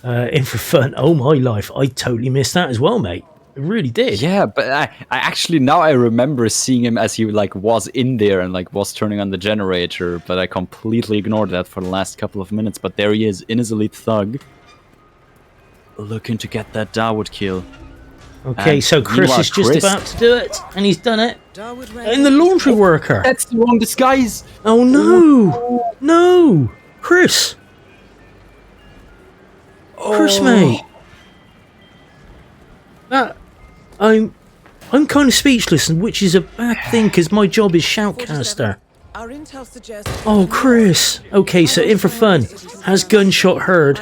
In4Fun. Oh my life, I totally missed that as well, mate. I really did. Yeah, but I actually now I remember seeing him as he like was in there and like was turning on the generator, but I completely ignored that for the last couple of minutes. But there he is in his elite thug, looking to get that Darwood kill. Okay, and so Chris is just about to do it, and he's done it. In the laundry worker. That's the wrong disguise. Oh no, no, Chris. Chris, mate. I'm kind of speechless, which is a bad thing because my job is shoutcaster. Oh, Chris. Okay, so In4Fun has gunshot heard.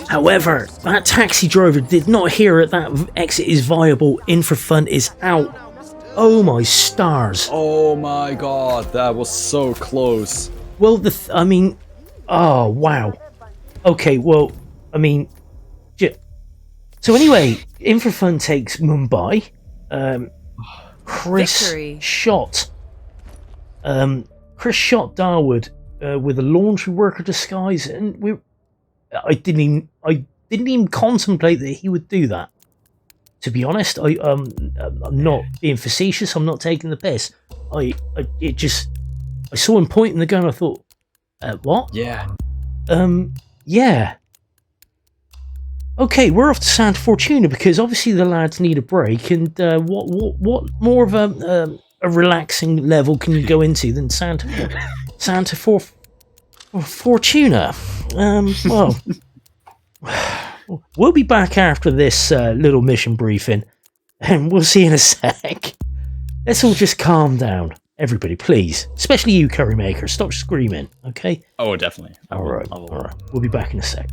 However, that taxi driver did not hear it. That exit is viable. In4Fun is out. Oh my stars. Oh my god, that was so close. Well, I mean, oh wow. Okay, well, I mean, So anyway, In4Fun takes Mumbai. Chris Victory. shot Darwood with a laundry worker disguise, and I didn't even contemplate that he would do that. To be honest, I'm not being facetious. I'm not taking the piss. I saw him pointing the gun. I thought, what? Yeah. Yeah. Okay, we're off to Santa Fortuna because obviously the lads need a break. And what more of a relaxing level can you go into than Santa Fortuna? Well, we'll be back after this little mission briefing, and we'll see you in a sec. Let's all just calm down. Everybody, please. Especially you, Currymaker. Stop screaming, okay? Oh, definitely. All right. We'll be back in a sec.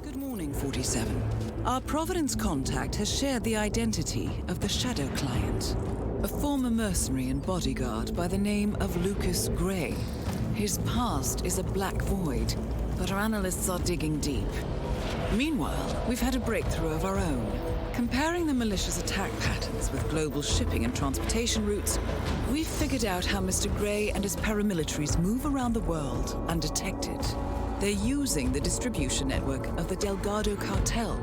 Good morning, 47. Our Providence contact has shared the identity of the Shadow Client, a former mercenary and bodyguard by the name of Lucas Gray. His past is a black void, but our analysts are digging deep. Meanwhile, we've had a breakthrough of our own. Comparing the malicious attack patterns with global shipping and transportation routes, we've figured out how Mr. Gray and his paramilitaries move around the world undetected. They're using the distribution network of the Delgado Cartel,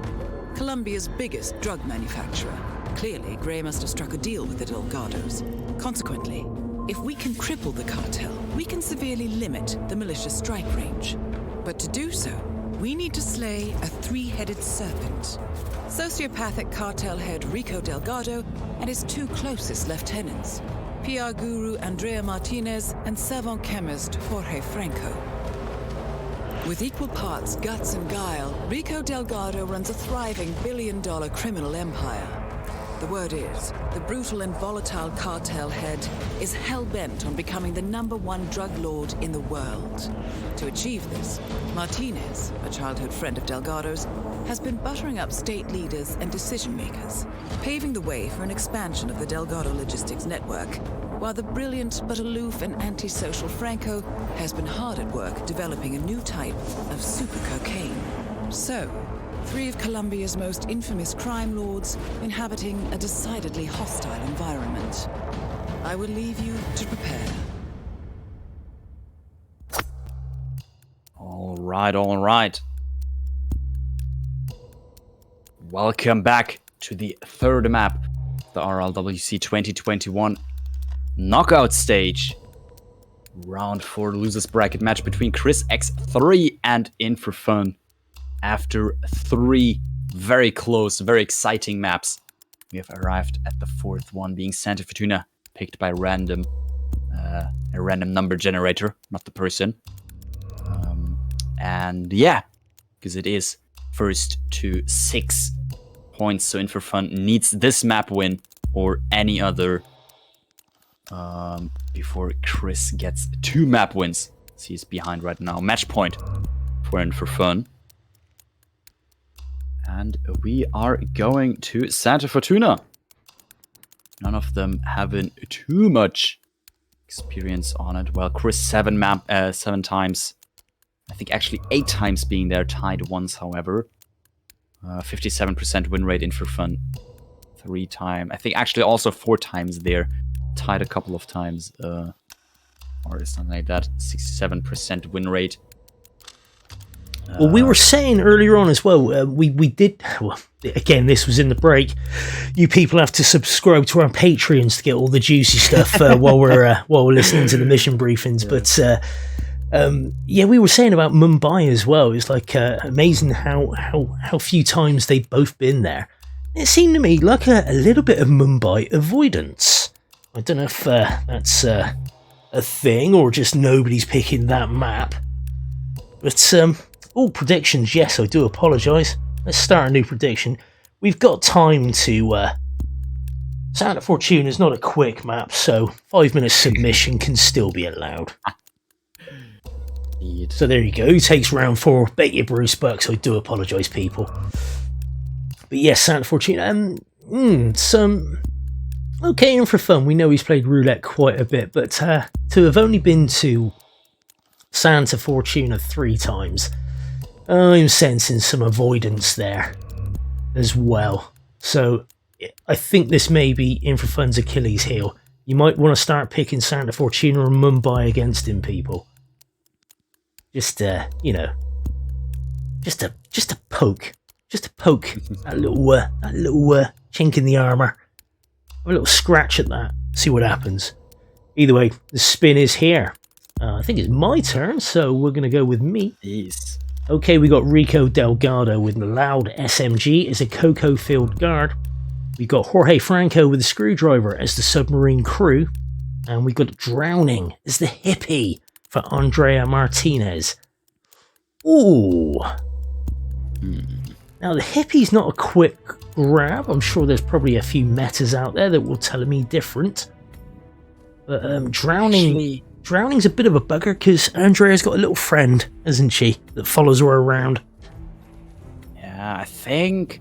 Colombia's biggest drug manufacturer. Clearly, Gray must have struck a deal with the Delgados. Consequently, if we can cripple the cartel, we can severely limit the militia's strike range. But to do so, we need to slay a three-headed serpent. Sociopathic cartel head Rico Delgado and his two closest lieutenants, PR guru Andrea Martinez and savant chemist Jorge Franco. With equal parts guts and guile, Rico Delgado runs a thriving billion-dollar criminal empire. The word is, the brutal and volatile cartel head is hell-bent on becoming the #1 drug lord in the world. To achieve this, Martinez, a childhood friend of Delgado's, has been buttering up state leaders and decision-makers, paving the way for an expansion of the Delgado logistics network, while the brilliant but aloof and antisocial Franco has been hard at work developing a new type of super cocaine. So, 3 of Colombia's most infamous crime lords inhabiting a decidedly hostile environment. I will leave you to prepare. All right. Welcome back to the third map, the RRWC 2021 knockout stage. Round 4 losers bracket match between ChrisX3 and In4Fun. After 3 very close, very exciting maps, we have arrived at the 4th one, being Santa Fortuna, picked by a random number generator, not the person. And yeah, because it is first to 6 points, so In4Fun needs this map win or any other before Chris gets 2 map wins. So he's behind right now. Match point for In4Fun. And we are going to Santa Fortuna. None of them having too much experience on it. Well, Chris 7 times. I think actually 8 times being there, tied once, however. 57% win rate In4Fun. 3 times. I think actually also 4 times there. Tied a couple of times. Or something like that. 67% win rate. Well, we were saying earlier on as well, we did, well, again, this was in the break, you people have to subscribe to our Patreons to get all the juicy stuff while we're listening to the mission briefings, yeah. But yeah, we were saying about Mumbai as well. It's like amazing how few times they've both been there. It seemed to me like a little bit of Mumbai avoidance. I don't know if that's a thing or just nobody's picking that map, but all predictions, yes, I do apologise. Let's start a new prediction. We've got time to... Santa Fortuna is not a quick map, so 5-minute submission can still be allowed. So there you go. Who takes round 4? Bet you Bruce Bucks. I do apologise, people. But yes, Santa Fortuna... okay, In4Fun. We know he's played roulette quite a bit, but to have only been to Santa Fortuna 3 times... I'm sensing some avoidance there. as well. So I think this may be In4Fun's Achilles heel. You might want to start picking Santa Fortuna and Mumbai against him, people. Just you know, just a poke, that little chink in the armor. A little scratch at that. See what happens. Either way, the spin is here. I think it's my turn, so we're gonna go with me. Jeez. Okay, we got Rico Delgado with the loud SMG as a Cocoa Field guard. We got Jorge Franco with the screwdriver as the submarine crew. And we got Drowning as the hippie for Andrea Martinez. Ooh. Now, the hippie's not a quick grab. I'm sure there's probably a few metas out there that will tell me different. But Drowning's a bit of a bugger because Andrea's got a little friend, hasn't she, that follows her around. Yeah, I think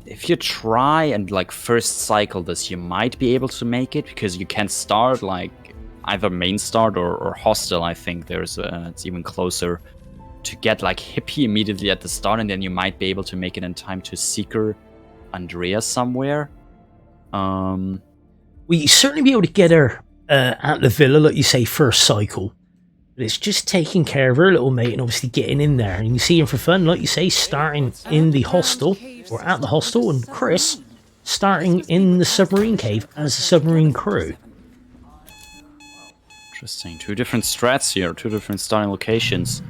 if you try and like first cycle this, you might be able to make it because you can start like either main start or hostile. I think there's it's even closer to get like hippie immediately at the start, and then you might be able to make it in time to Seeker Andrea somewhere. Well, you certainly be able to get her at the villa, like you say, first cycle. But it's just taking care of her little mate and obviously getting in there. And you see In4Fun, like you say, starting in the hostel, or at the hostel, and Chris starting in the submarine cave as a submarine crew. Interesting. 2 different strats here, 2 different starting locations.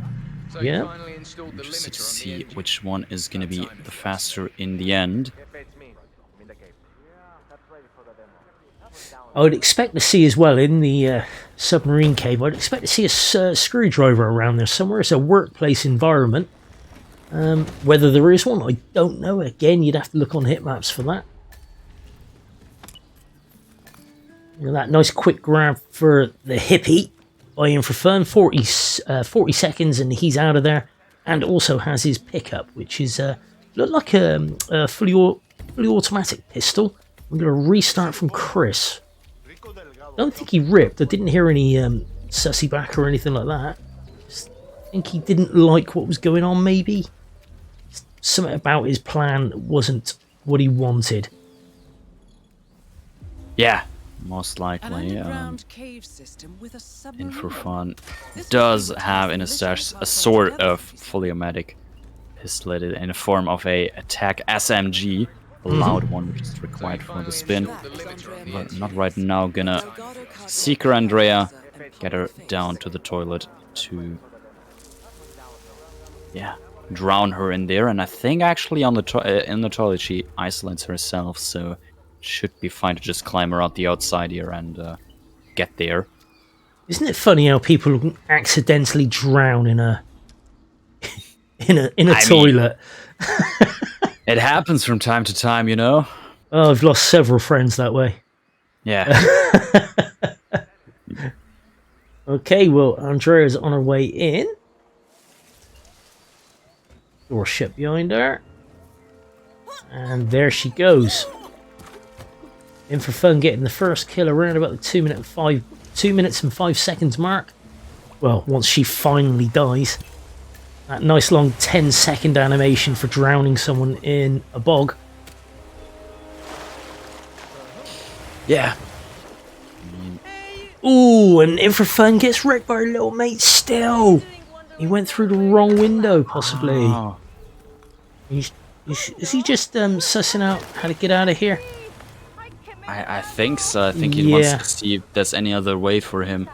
Yeah. Interested to see which one is going to be the faster in the end. I would expect to see as well in the submarine cave, I'd expect to see a screwdriver around there somewhere. It's a workplace environment. Whether there is one, I don't know. Again, you'd have to look on hit maps for that. You know, that nice quick grab for the hippie by In4Fun, 40 seconds and he's out of there. And also has his pickup, which is look like a fully automatic pistol. I'm going to restart from Chris. Don't think he ripped. I didn't hear any sussy back or anything like that. Just think he didn't like what was going on, maybe. Something about his plan wasn't what he wanted. Yeah, most likely. In4Fun does have in his stash a sort of fully automatic pistol in the form of a attack SMG. A loud one, which is required for the spin. But not right now. Gonna Seeker Andrea, get her down to the toilet to, yeah, drown her in there. And I think actually on the in the toilet she isolates herself, so it should be fine to just climb her out the outside here and get there. Isn't it funny how people accidentally drown in a toilet? It happens from time to time, you know? Oh, I've lost several friends that way. Yeah. Okay, well, Andrea's on her way in. Door shut behind her. And there she goes. In4Fun getting the first kill around about the 2 minutes and 5 seconds mark. Well, once she finally dies. That nice long 10-second animation for drowning someone in a bog. Yeah. Ooh, and In4Fun gets wrecked by her little mate still. He went through the wrong window, possibly. Oh. Is he just sussing out how to get out of here? I think so. I think he wants to see if there's any other way for him.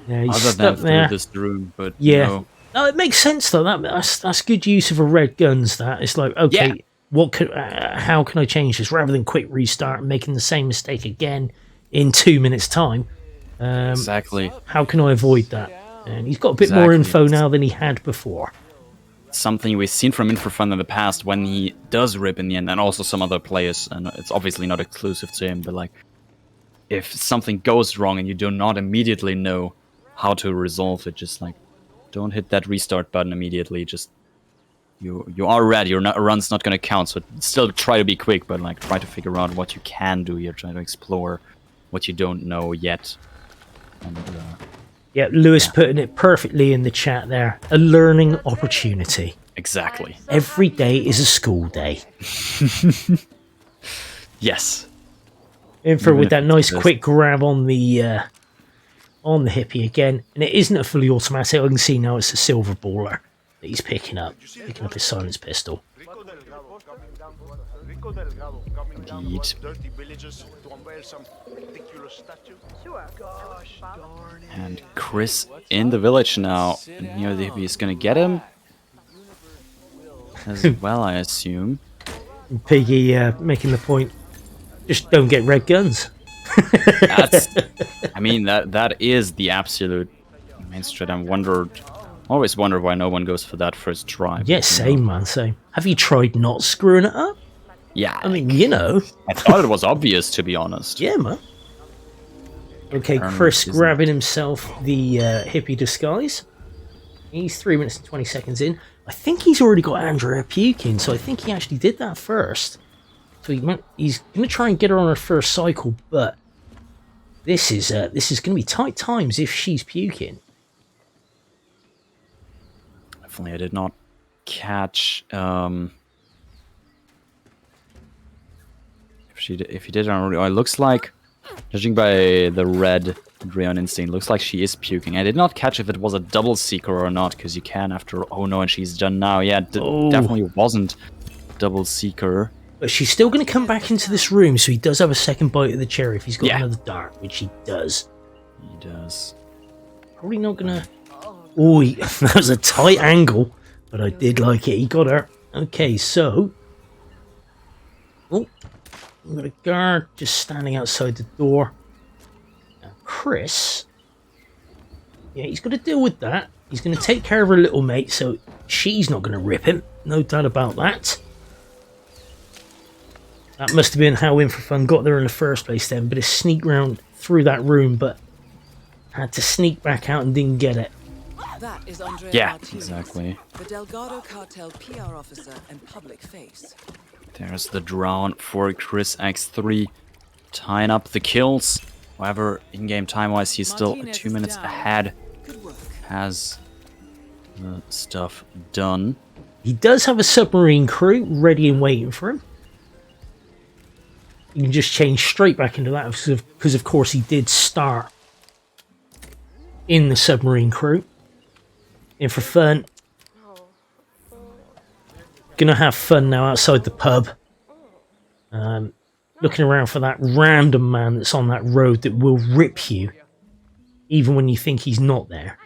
Yeah, he's other stuck than there. through this room, but Yeah. no. No, it makes sense though. That's good use of a red guns. That it's like, okay, what could how can I change this rather than quick restart and making the same mistake again in 2 minutes time? Exactly. How can I avoid that? And he's got a bit more info now than he had before. Something we've seen from In4Fun in the past when he does rip in the end, and also some other players, and it's obviously not exclusive to him, but like if something goes wrong and you do not immediately know how to resolve it, just like don't hit that restart button immediately. Just you are red. Your run's not gonna count. So still try to be quick, but like try to figure out what you can do. You're trying to explore what you don't know yet. And, yeah, Lewis putting it perfectly in the chat there. A learning opportunity. Exactly. Every day is a school day. Yes. In for Even with if that it's nice just- quick grab on the hippie again, and it isn't a fully automatic. I can see now it's a silver baller that he's picking up his silence pistol. Indeed. And Chris in the village now. And here the hippie is gonna get him. As well, I assume. And Piggy making the point, just don't get red guns. That's, I mean, that is the absolute main strat. Always wondered why no one goes for that first try. Yeah, same man, same. Have you tried not screwing it up? Yeah. I mean, you know. I thought it was obvious, to be honest. Yeah, man. Okay, Apparently Chris it isn't. grabbing himself the hippie disguise. He's 3 minutes and 20 seconds in. I think he's already got Andrea puking, so I think he actually did that first. So he's going to try and get her on her first cycle, but this is going to be tight times if she's puking. Definitely, I did not catch. If he did already, oh, it looks like, judging by the red Drayon instinct, looks like she is puking. I did not catch if it was a double seeker or not, because you can after. Oh no, and she's done now. Yeah, definitely wasn't double seeker. But she's still going to come back into this room, so he does have a second bite of the cherry if he's got another dart, which he does. He does. Probably not going to... Oh, that was a tight angle, but I did like it. He got her. Okay, so... Oh, we've got a guard just standing outside the door. Now, Chris... Yeah, he's got to deal with that. He's going to take care of her little mate, so she's not going to rip him. No doubt about that. That must have been how In4Fun got there in the first place then, but a sneak round through that room, but had to sneak back out and didn't get it. That is Andrea Yeah, Martinez, exactly. the Delgado cartel PR officer and public face. There's the drown for ChrisX3, tying up the kills. However, in-game time-wise, he's still Martinez 2 is minutes down. ahead. Good work. Has the stuff done. He does have a submarine crew ready and waiting for him. You can just change straight back into that because of course he did start in the submarine crew. In4Fun. Gonna have fun now outside the pub. Looking around for that random man that's on that road that will rip you even when you think he's not there.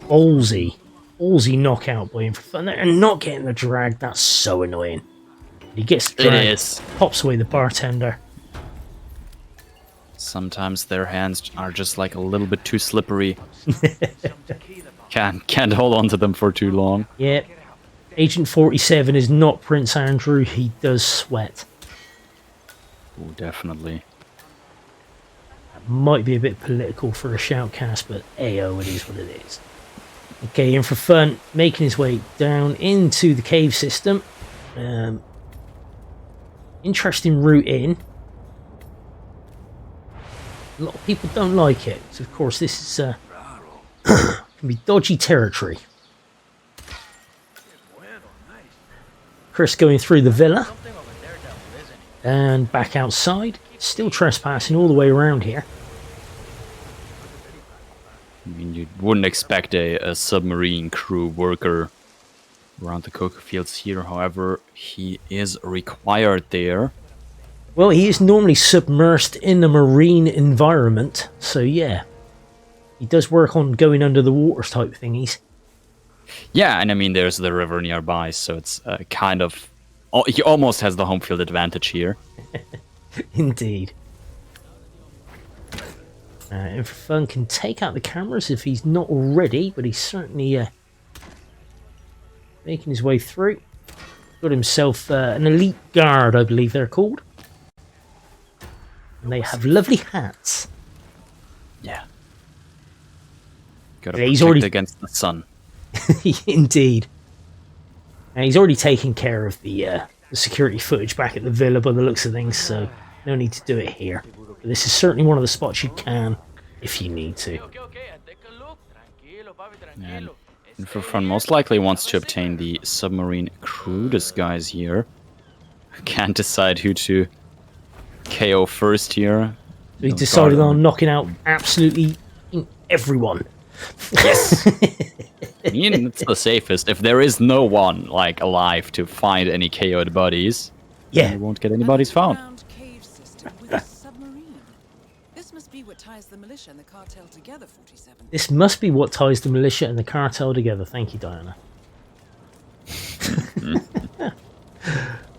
Ballsy knockout by In4Fun and not getting the drag. That's so annoying. He gets the drag, It is. pops away the bartender. Sometimes their hands are just like a little bit too slippery. Can't hold on to them for too long. Yeah, Agent 47 is not Prince Andrew. He does sweat. Oh, definitely. That might be a bit political for a shoutcast, but AO, it is what it is. Okay, In4Fun making his way down into the cave system. Interesting route in. A lot of people don't like it, so of course this is can be dodgy territory. Chris going through the villa and back outside, still trespassing all the way around here. I mean, you wouldn't expect a submarine crew worker around the cocoa fields here. However, he is required there. Well, he is normally submersed in a marine environment, so yeah. He does work on going under the water type thingies. Yeah, and I mean, there's the river nearby, so it's kind of... he almost has the home field advantage here. Indeed. In4Fun can take out the cameras if he's not already, but he's certainly making his way through. Got himself an elite guard, I believe they're called. And they have lovely hats. Yeah. Gotta Yeah, he's protect already- against the sun. Indeed. And he's already taken care of the security footage back at the villa by the looks of things, so no need to do it here. But this is certainly one of the spots you can if you need to. And In4Fun most likely wants to obtain the submarine crew disguise here. Can't decide who to KO first here. We decided on knocking out absolutely everyone. Yes. I mean, it's the safest. If there is no one like alive to find any KO'd bodies, Yeah. you won't get any bodies found. Underground cave system with a submarine. This must be what ties the militia and the cartel together, 47. This must be what ties the militia and the cartel together. Thank you, Diana.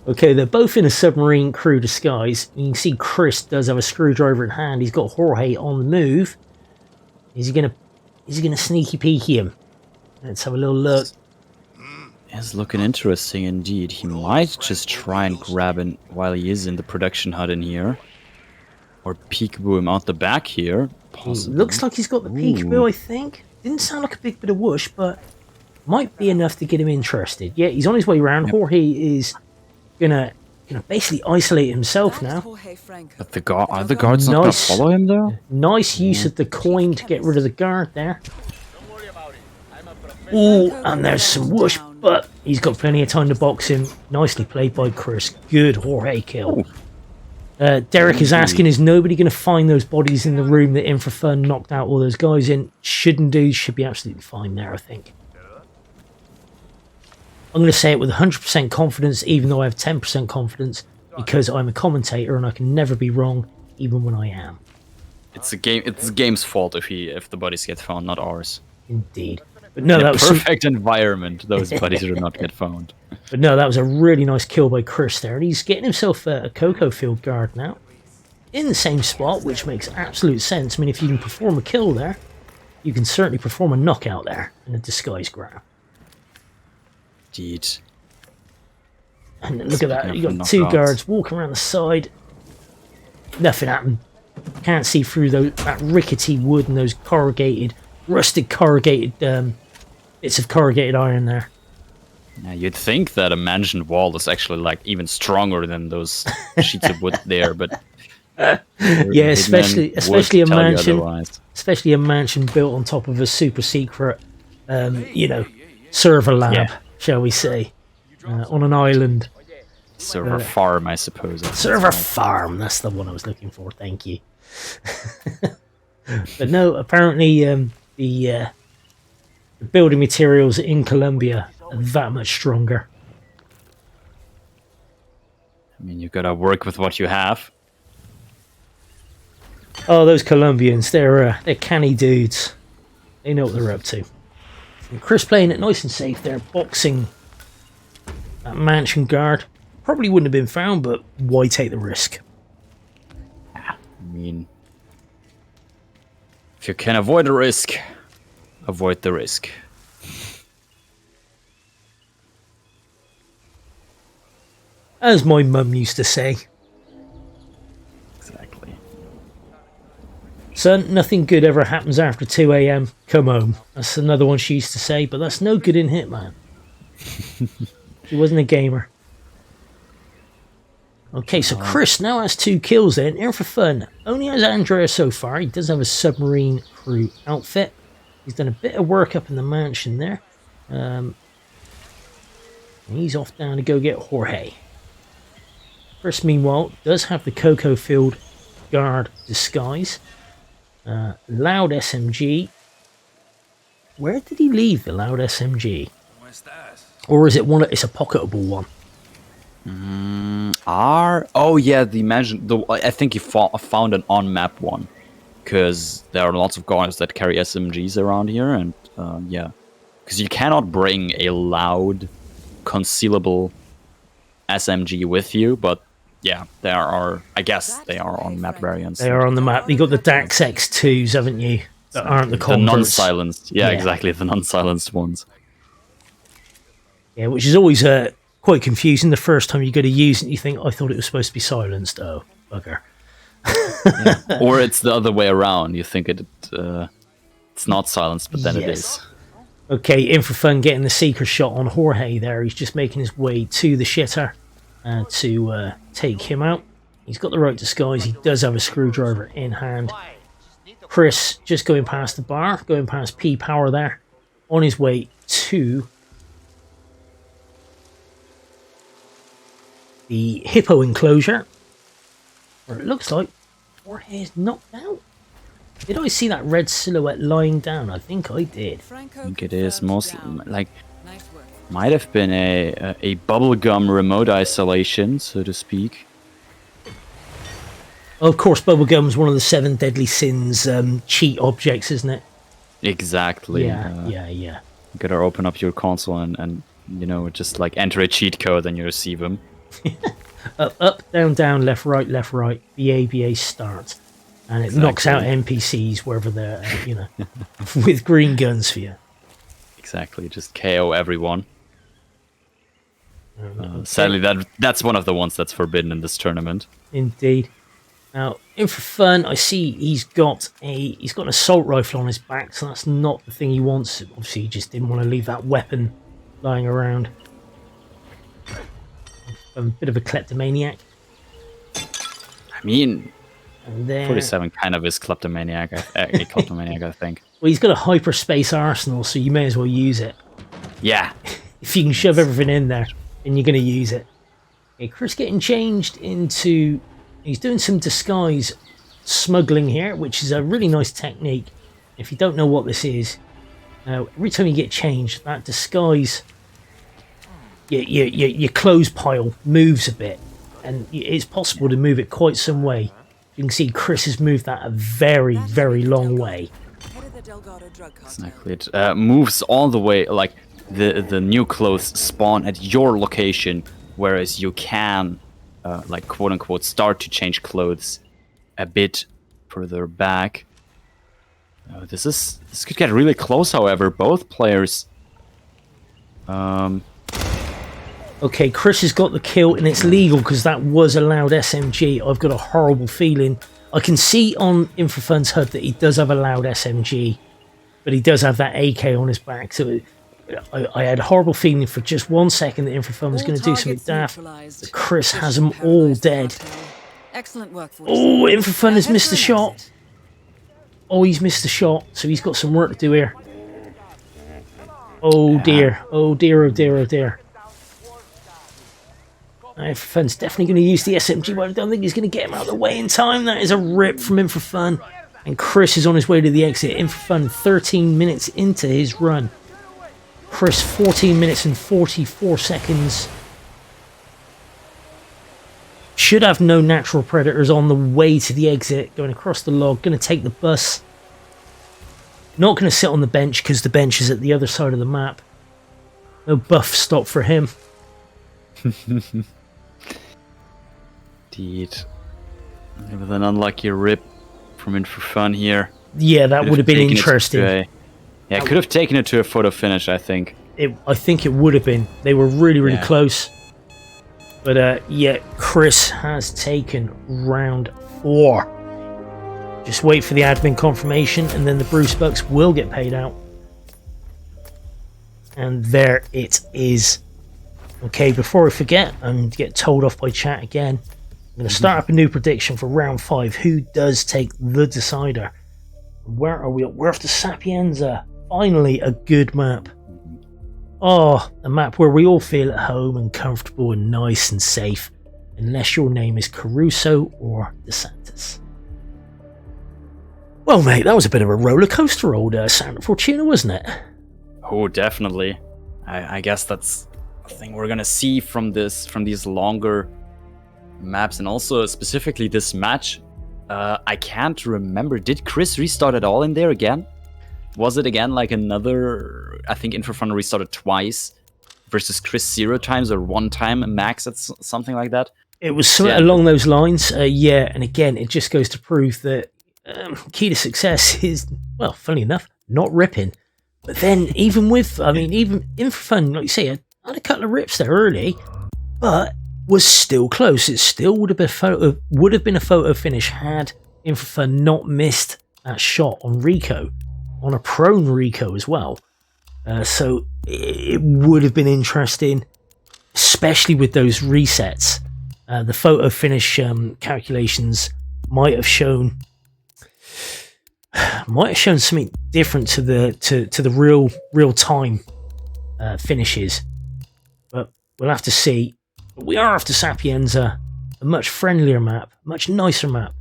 Okay, they're both in a submarine crew disguise. You can see Chris does have a screwdriver in hand. He's got Jorge on the move. Is he gonna sneaky peeky him? Let's have a little look. It's looking interesting indeed. He might just try and grab him while he is in the production hut in here. Or peekaboo him out the back here. Possibly. Looks like he's got the peekaboo, I think. Didn't sound like a big bit of whoosh, but might be enough to get him interested. Yeah, he's on his way around. Yep. Jorge is gonna basically isolate himself now. But are the guards not gonna follow him though? Nice use of the coin to get rid of the guard there. Oh, and there's some whoosh, but he's got plenty of time to box him. Nicely played by Chris. Good Jorge kill. Derek is asking, is nobody going to find those bodies in the room that In4Fun knocked out all those guys in? Shouldn't do. Should be absolutely fine there, I think. I'm going to say it with 100% confidence, even though I have 10% confidence, because I'm a commentator and I can never be wrong, even when I am. It's the game's fault if the bodies get found, not ours. Indeed. But no, that was perfect environment. Those bodies do not get found. But no, that was a really nice kill by Chris there, and he's getting himself a Cocoa Field guard now, in the same spot, which makes absolute sense. I mean, if you can perform a kill there, you can certainly perform a knockout there in a disguise grab. Indeed. And look at that, you got two guards walking around the side. Nothing happened. Can't see through that rickety wood and those rusted corrugated bits of corrugated iron there. Yeah, you'd think that a mansion wall is actually like even stronger than those sheets of wood there, but yeah, especially a mansion built on top of a super secret, server lab, shall we say, on an island. Server farm, I suppose. Server farm, that's the one I was looking for. Thank you. But no, apparently the building materials in Colombia are that much stronger. I mean, you gotta work with what you have. Oh, those Colombians, they're canny dudes. They know what they're up to. And Chris playing it nice and safe there, boxing that mansion guard. Probably wouldn't have been found, but why take the risk? I mean, if you can avoid the risk, avoid the risk. As my mum used to say. Exactly. Son, nothing good ever happens after 2 AM. Come home. That's another one she used to say, but that's no good in Hitman. She wasn't a gamer. Okay, so Chris now has 2 kills then. In4Fun only has Andrea so far. He does have a submarine crew outfit. He's done a bit of work up in the mansion there. He's off down to go get Jorge. Chris, meanwhile, does have the Cocoa Field guard disguise. Loud SMG. Where did he leave the loud SMG? Or is it it's a pocketable one? Oh yeah, I think he found an on-map one, because there are lots of guys that carry SMGs around here, and yeah, because you cannot bring a loud, concealable SMG with you, but yeah, there are. I guess they are on-map variants. They are on the map. You got the Dax X2s, haven't you? That aren't the converts. The non-silenced. Yeah, exactly, the non-silenced ones. Yeah, which is always quite confusing. The first time you go to use it, you think, I thought it was supposed to be silenced. Oh, bugger. Yeah. Or it's the other way around. You think it's not silenced, but then it is. Okay, In4Fun getting the seeker shot on Jorge there. He's just making his way to the shitter to take him out. He's got the right disguise. He does have a screwdriver in hand. Chris just going past the bar, going past P-Power there. on his way to the hippo enclosure, where it looks like Jorge is knocked out. Did I see that red silhouette lying down? I think I did. I think it is mostly like might have been a bubblegum remote isolation, so to speak. Of course, bubblegum's one of the 7 deadly sins cheat objects, isn't it? Exactly. Yeah. You gotta open up your console and you know, just like enter a cheat code and you receive them. Up, down, left, right, BA, start. And it knocks out NPCs wherever they're, you know, with green guns for you. Exactly, just KO everyone. Sadly, that's one of the ones that's forbidden in this tournament. Indeed. Now, In4Fun, I see he's got an assault rifle on his back, so that's not the thing he wants. Obviously, he just didn't want to leave that weapon lying around. A bit of a kleptomaniac. I mean, and then, 47 kind of is kleptomaniac, I think. Well, he's got a hyperspace arsenal, so you may as well use it. Yeah. If you can shove everything in there, then you're going to use it. Okay, Chris getting changed into... He's doing some disguise smuggling here, which is a really nice technique. If you don't know what this is, every time you get changed, that disguise, your clothes pile moves a bit, and it's possible to move it quite some way. You can see Chris has moved that a very, very long way. Exactly. It moves all the way, like the new clothes spawn at your location, whereas you can... like quote unquote start to change clothes a bit further back. This could get really close, however. Both players Okay, Chris has got the kill, and it's legal because that was a loud SMG. I've got a horrible feeling. I can see on In4Fun's HUD that he does have a loud SMG, but he does have that AK on his back, so I had a horrible feeling for just 1 second that In4Fun was going to do something daft. But Chris has them all dead. Excellent work. Oh, In4Fun has missed the shot. Oh, he's missed the shot, so he's got some work to do here. Oh dear, oh dear, oh dear, oh dear. In4Fun's definitely going to use the SMG, but I don't think he's going to get him out of the way in time. That is a rip from In4Fun. And Chris is on his way to the exit. In4Fun 13 minutes into his run. Chris 14 minutes and 44 seconds. Should have no natural predators on the way to the exit. Going across the log. Going to take the bus. Not going to sit on the bench because the bench is at the other side of the map. No buff stop for him. Indeed. With an unlucky rip from In4Fun here. Yeah, that would have been interesting. Yeah, could have taken it to a photo finish, I think. I think it would have been. They were really, really close. But yeah, Chris has taken round 4. Just wait for the admin confirmation, and then the Bruce Bucks will get paid out. And there it is. Okay, before I forget, I'm going to get told off by chat again. I'm going to start up a new prediction for round 5. Who does take the decider? Where are we? We're off to Sapienza. Finally, a good map. Oh, a map where we all feel at home and comfortable and nice and safe. Unless your name is Caruso or DeSantis. Well, mate, that was a bit of a roller coaster, old Santa Fortuna, wasn't it? Oh, definitely. I guess that's a thing we're gonna see from these longer maps, and also specifically this match. I can't remember. Did Chris restart at all in there again? Was it again like another... I think In4Fun restarted twice versus Chris 0 times or 1 time max, at something like that. It was something along those lines. Yeah, and again, it just goes to prove that key to success is, well, funny enough, not ripping. But then even with, I mean, even In4Fun, like you say, had a couple of rips there early, but was still close. It still would have been a photo finish had In4Fun not missed that shot on Rico, on a prone Rico as well. So it would have been interesting, especially with those resets. The photo finish calculations might have shown might have shown something different to the real time finishes, but we'll have to see. But we are after Sapienza, a much friendlier map, much nicer map,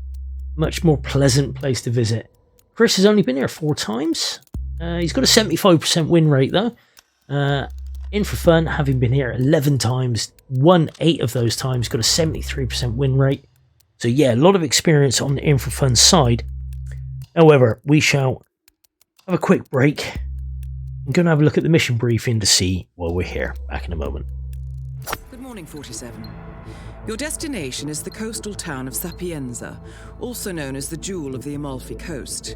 much more pleasant place to visit. Chris has only been here 4 times. He's got a 75% win rate though. In4Fun, having been here 11 times, won 8 of those times, got a 73% win rate. So yeah, a lot of experience on the In4Fun side. However, we shall have a quick break. I'm going to have a look at the mission briefing to see why we're here. Back in a moment. Good morning, 47. Your destination is the coastal town of Sapienza, also known as the Jewel of the Amalfi Coast.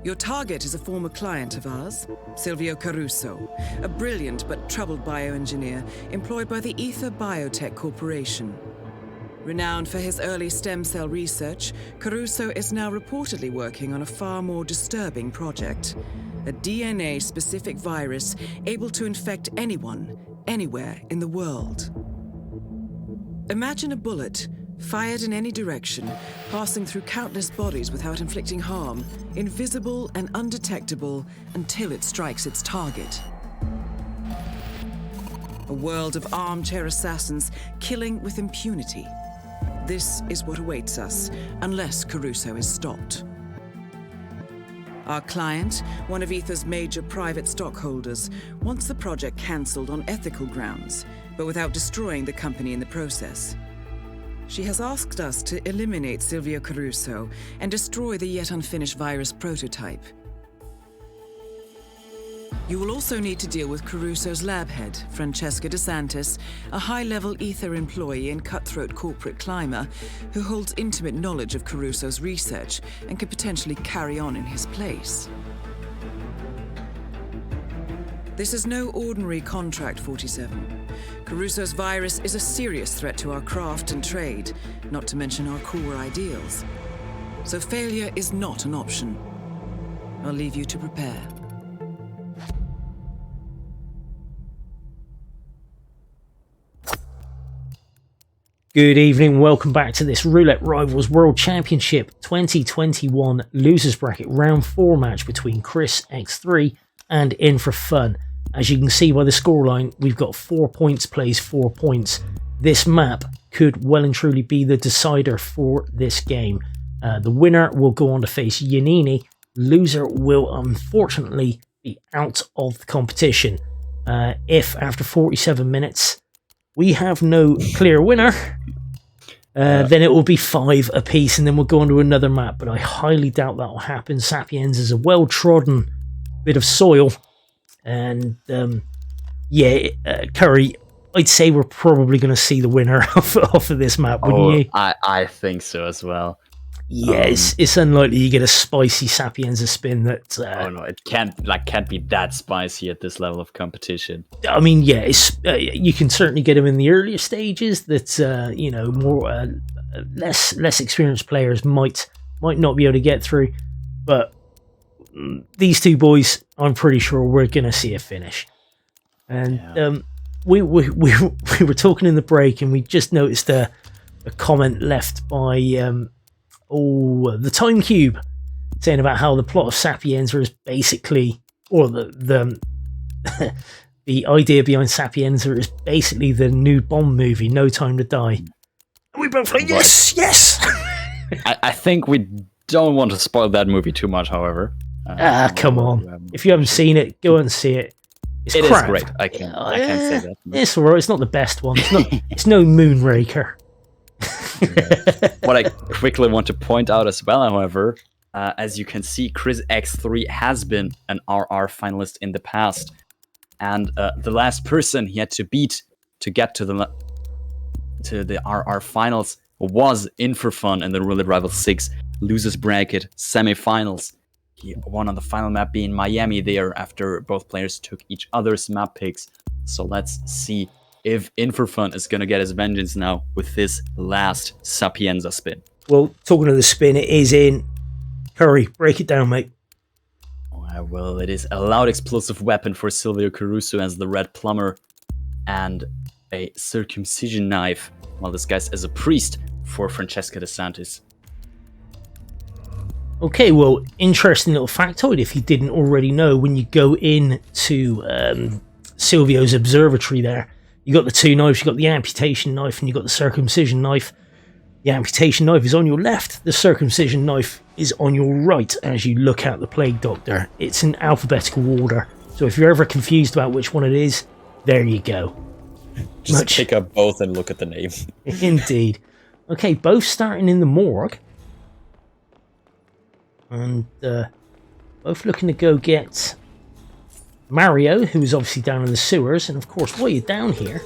Your target is a former client of ours, Silvio Caruso, a brilliant but troubled bioengineer employed by the Ether Biotech Corporation. Renowned for his early stem cell research, Caruso is now reportedly working on a far more disturbing project, a DNA-specific virus able to infect anyone, anywhere in the world. Imagine a bullet, fired in any direction, passing through countless bodies without inflicting harm, invisible and undetectable until it strikes its target. A world of armchair assassins killing with impunity. This is what awaits us, unless Caruso is stopped. Our client, one of Ether's major private stockholders, wants the project cancelled on ethical grounds, but without destroying the company in the process. She has asked us to eliminate Silvio Caruso and destroy the yet unfinished virus prototype. You will also need to deal with Caruso's lab head, Francesca DeSantis, a high-level Ether employee and cutthroat corporate climber who holds intimate knowledge of Caruso's research and could potentially carry on in his place. This is no ordinary contract, 47. Caruso's virus is a serious threat to our craft and trade, not to mention our core ideals. So failure is not an option. I'll leave you to prepare. Good evening, welcome back to this Roulette Rivals World Championship 2021 Losers Bracket Round 4 match between ChrisX3 and In4Fun. As you can see by the scoreline, we've got 4 points plays 4 points. This map could well and truly be the decider for this game. The winner will go on to face Yanini. Loser will unfortunately be out of the competition. If after 47 minutes we have no clear winner, then it will be 5 apiece and then we'll go on to another map. But I highly doubt that will happen. Sapienza is a well-trodden bit of soil. And Curry, I'd say we're probably going to see the winner off of this map, wouldn't you? I think so as well. Yeah, it's unlikely you get a spicy Sapienza spin that... oh no, it can't be that spicy at this level of competition. I mean, yeah, it's you can certainly get them in the earlier stages that, more less experienced players might not be able to get through. But these two boys, I'm pretty sure we're going to see a finish. And we were talking in the break and we just noticed a comment left by... the Time Cube, saying about how the plot of Sapienza is basically, or the the idea behind Sapienza is basically the new Bond movie, No Time to Die. And we both like, yes! I think we don't want to spoil that movie too much, however. Come on. If you haven't seen it, go and see it. It is great. I can say that. It's alright, it's not the best one. It's no Moonraker. What I quickly want to point out as well, however, as you can see, ChrisX3 has been an RR finalist in the past, and the last person he had to beat to get to the RR finals was In4Fun in the Roulette Rivals 6 Losers Bracket semifinals. He won on the final map being Miami there after both players took each other's map picks. So let's see if In4Fun is going to get his vengeance now with this last Sapienza spin. Well, talking of the spin, it is in. Curry, break it down, mate. Well, it is a loud explosive weapon for Silvio Caruso as the Red Plumber, and a circumcision knife, while disguised as a priest for Francesca DeSantis. Okay, well, interesting little factoid if you didn't already know. When you go in to Silvio's observatory there, you got the two knives. You got the amputation knife and you got the circumcision knife. The amputation knife is on your left. The circumcision knife is on your right as you look at the Plague Doctor. It's in alphabetical order. So if you're ever confused about which one it is, there you go. Just pick up both and look at the name. Indeed. Okay, both starting in the morgue. And both looking to go get Mario, who is obviously down in the sewers. And of course, while you're down here,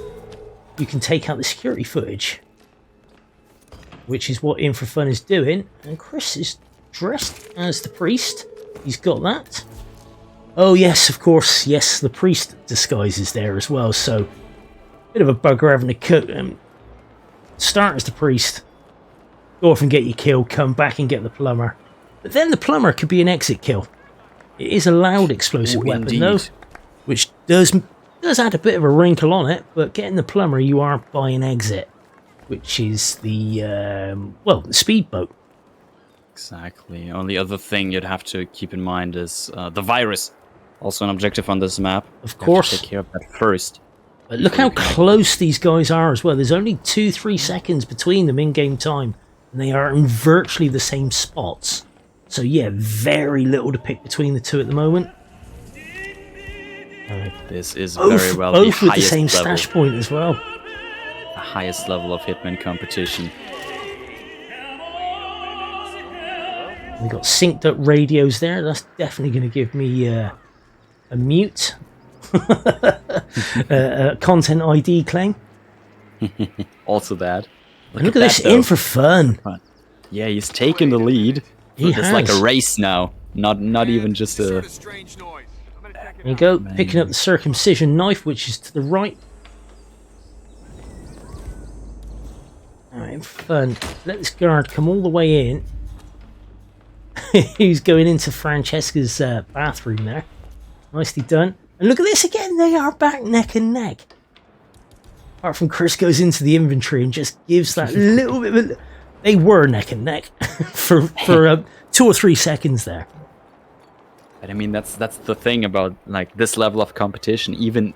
you can take out the security footage, which is what In4Fun is doing. And Chris is dressed as the priest. He's got that. Oh yes, of course, yes, the priest disguise is there as well. So, bit of a bugger having to cook. Start as the priest, go off and get your kill, come back and get the plumber. But then the plumber could be an exit kill. It is a loud explosive weapon indeed. though, which does add a bit of a wrinkle on it, but getting the plumber you are by an exit, which is the, well, the speedboat. Exactly. Only other thing you'd have to keep in mind is the virus. Also an objective on this map. Of course. You have to take care of that first. But look how close these guys are as well. There's only 2-3 seconds between them in-game time, and they are in virtually the same spots. So yeah, very little to pick between the two at the moment. This is Both, very well both the with the highest same level, stash point as well. the highest level of Hitman competition. We got synced up radios there. That's definitely going to give me a mute. Content ID claim. Also that. Look at this, In4Fun. Yeah, he's taken the lead. He It's like a has. race now. Not even just a... There you go, picking up the circumcision knife, which is to the right. Alright, In4Fun. Let this guard come all the way in. He's going into Francesca's bathroom there. Nicely done. And look at this again, they are back neck and neck. Apart from Chris goes into the inventory and just gives that little bit of a... They were neck and neck for 2 or 3 seconds there. But I mean, that's the thing about like this level of competition. Even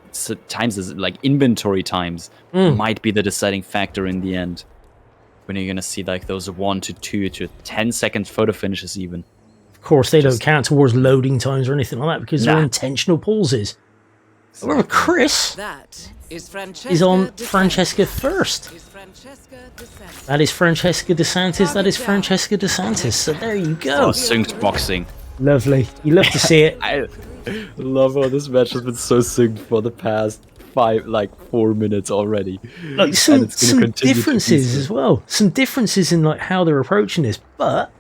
times as like inventory times might be the deciding factor in the end. When you're gonna see like those 1 to 2 to 10 second photo finishes even. Of course, they don't count towards loading times or anything like that because they're intentional pauses. However, Chris is on Francesca first. That is Francesca DeSantis. That is Francesca DeSantis. So there you go. Oh, synced boxing. Lovely. You love to see it. I love how this match has been so synced for the past 4 minutes already. Like some differences as well. Some differences in like how they're approaching this, but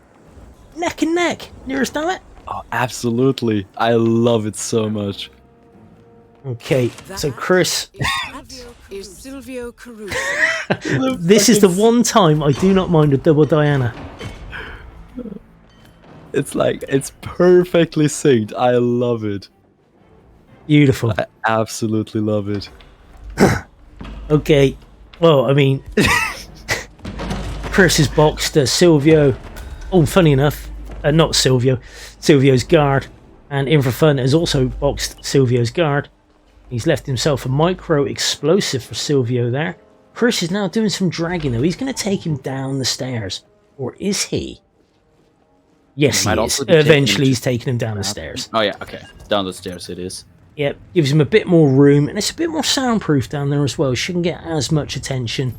neck and neck. Nearest damn it. Oh, absolutely. I love it so much. Okay, so Chris, Is Silvio Caruso. this is the one time I do not mind a double Diana. It's like, it's perfectly synced. I love it. Beautiful. I absolutely love it. Okay, well, I mean, Chris has boxed Silvio. Oh, funny enough, not Silvio, Silvio's guard, and In4Fun has also boxed Silvio's guard. He's left himself a micro explosive for Silvio there. Chris is now doing some dragging though. He's going to take him down the stairs, or is he? Yes, he is. Eventually, he's taking him down the stairs. Oh yeah, okay, down the stairs it is. Yep, gives him a bit more room, and it's a bit more soundproof down there as well. He shouldn't get as much attention.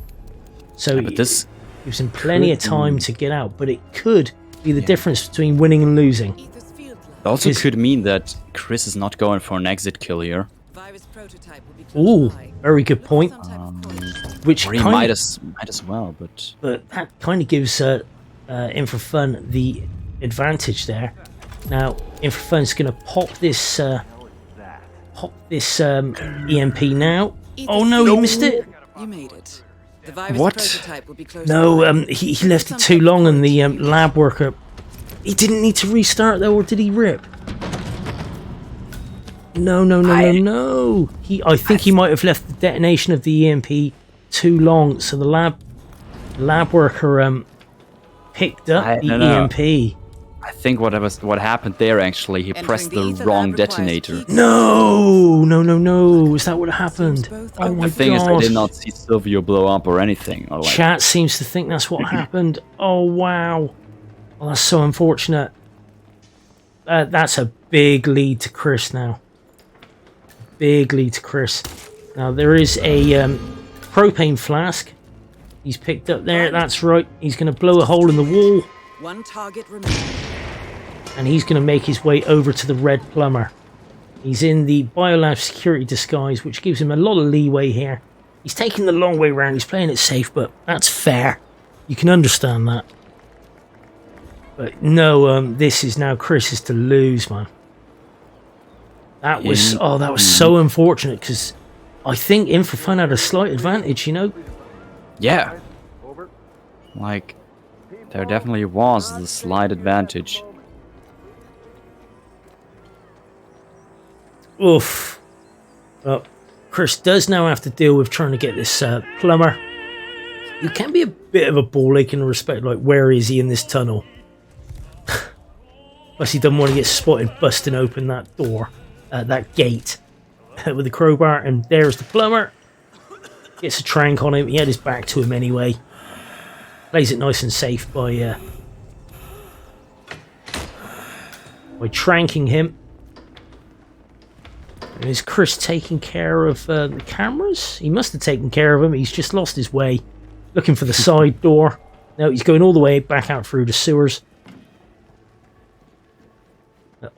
So But this gives him plenty of time to get out, but it could be the difference between winning and losing. It also could mean that Chris is not going for an exit kill here. Ooh, very good point. Which Or he kind might of, as well, but that kind of gives In4Fun the advantage there. Now, In4Fun's going to pop this EMP now. Oh no, he missed it. You made it. The virus What? prototype will be close No, by. he left it too long, and the lab worker. He didn't need to restart though, or did he rip? No. I think he might have left the detonation of the EMP too long, so the lab worker picked up the EMP. I think what happened there actually, he pressed the wrong detonator. No. Is that what happened? Oh my The thing is, I gosh. did not see Silvio blow up or anything. Or like, Chat seems to think that's what happened. Oh wow. Oh, that's so unfortunate. That's a big lead to Chris now. Big lead to Chris. Now there is a propane flask. He's picked up there. That's right. He's going to blow a hole in the wall. One target remaining. And he's going to make his way over to the red plumber. He's in the biolab security disguise, which gives him a lot of leeway here. He's taking the long way around. He's playing it safe, but that's fair. You can understand that. But no, this is now Chris's to lose, man. That was so unfortunate, because I think In4Fun had a slight advantage, you know? yeah. Like, there definitely was the slight advantage. Oof. Well, Chris does now have to deal with trying to get this plumber. He can be a bit of a ball ache in respect, like, where is he in this tunnel? Plus, he doesn't want to get spotted busting open that door, that gate, with the crowbar. And there's the plumber. Gets a trank on him. He had his back to him anyway. Plays it nice and safe by tranking him. And is Chris taking care of the cameras? He must have taken care of them. He's just lost his way. Looking for the side door. No, he's going all the way back out through the sewers.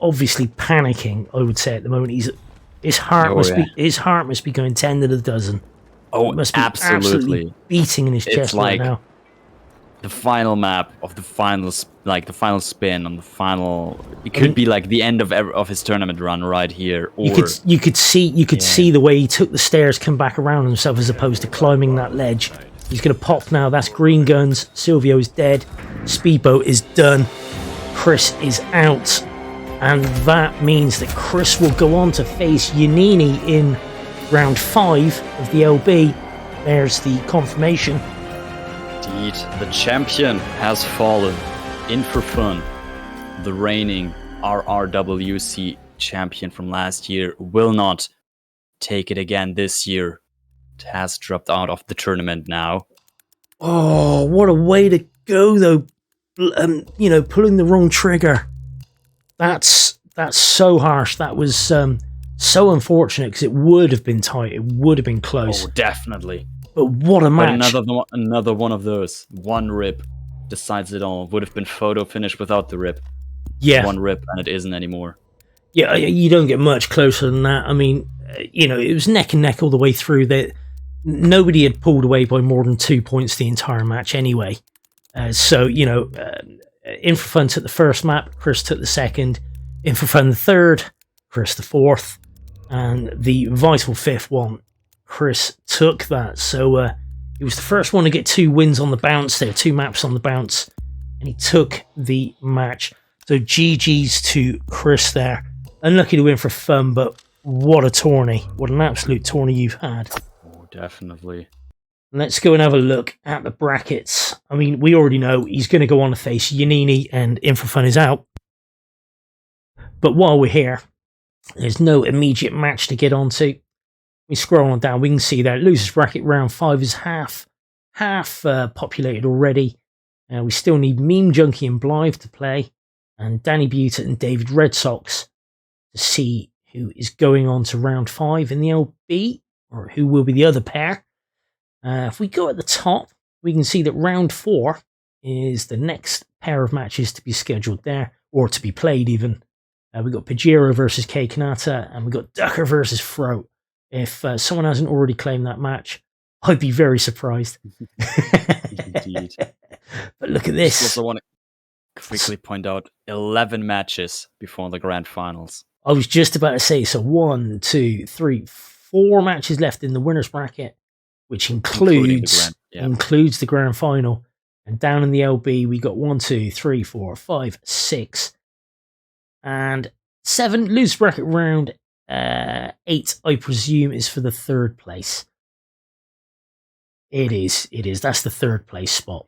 Obviously panicking, I would say at the moment. His heart must be going 10 to the dozen. Oh, it must be absolutely beating in his chest right now. The final map of the final, the final spin on the final. It could be like the end of his tournament run right here. Or you could see the way he took the stairs, come back around himself as opposed to climbing that ledge. He's gonna pop now. That's green guns. Silvio is dead. Speedboat is done. Chris is out, and that means that Chris will go on to face Yanini in round 5 of the LB. There's the confirmation. Indeed, the champion has fallen. In4Fun, the reigning RRWC champion from last year, will not take it again this year. It has dropped out of the tournament now. Oh, what a way to go, though. Pulling the wrong trigger. That's so harsh. That was so unfortunate, because it would have been tight. It would have been close. Oh, definitely. But what a match. But another one of those. One rip decides it all. Would have been photo finish without the rip. Yeah. One rip, and it isn't anymore. Yeah, you don't get much closer than that. I mean, it was neck and neck all the way through. That nobody had pulled away by more than 2 points the entire match anyway. In4Fun took the first map, Chris took the second. In4Fun the third, Chris the fourth. And the vital fifth one, Chris took that. So he was the first one to get 2 wins on the bounce. There were 2 maps on the bounce, and he took the match. So GG's to Chris there. Unlucky to win for fun, but what a tourney. What an absolute tourney you've had. Oh, definitely. Let's go and have a look at the brackets. I mean, we already know he's going to go on to face Yanini, and In4Fun is out. But while we're here, there's no immediate match to get onto. We scroll on down, we can see that losers bracket round 5 is half populated already. We still need Meme Junkie and Blythe to play, and Danny Butte and David Red Sox to see who is going on to round 5 in the LB, or who will be the other pair. If we go at the top, we can see that round 4 is the next pair of matches to be scheduled there, or to be played even. We've got Pajero versus K Kanata, and we've got Ducker versus Fro. If someone hasn't already claimed that match, I'd be very surprised. Indeed. But look at this. I also want to quickly point out 11 matches before the grand finals. I was just about to say, so 1, 2, 3, 4 matches left in the winner's bracket, which includes the grand final. And down in the LB, we got 1, 2, 3, 4, 5, 6, and 7. Loose bracket round 8, I presume, is for the 3rd place. It is. That's the 3rd place spot.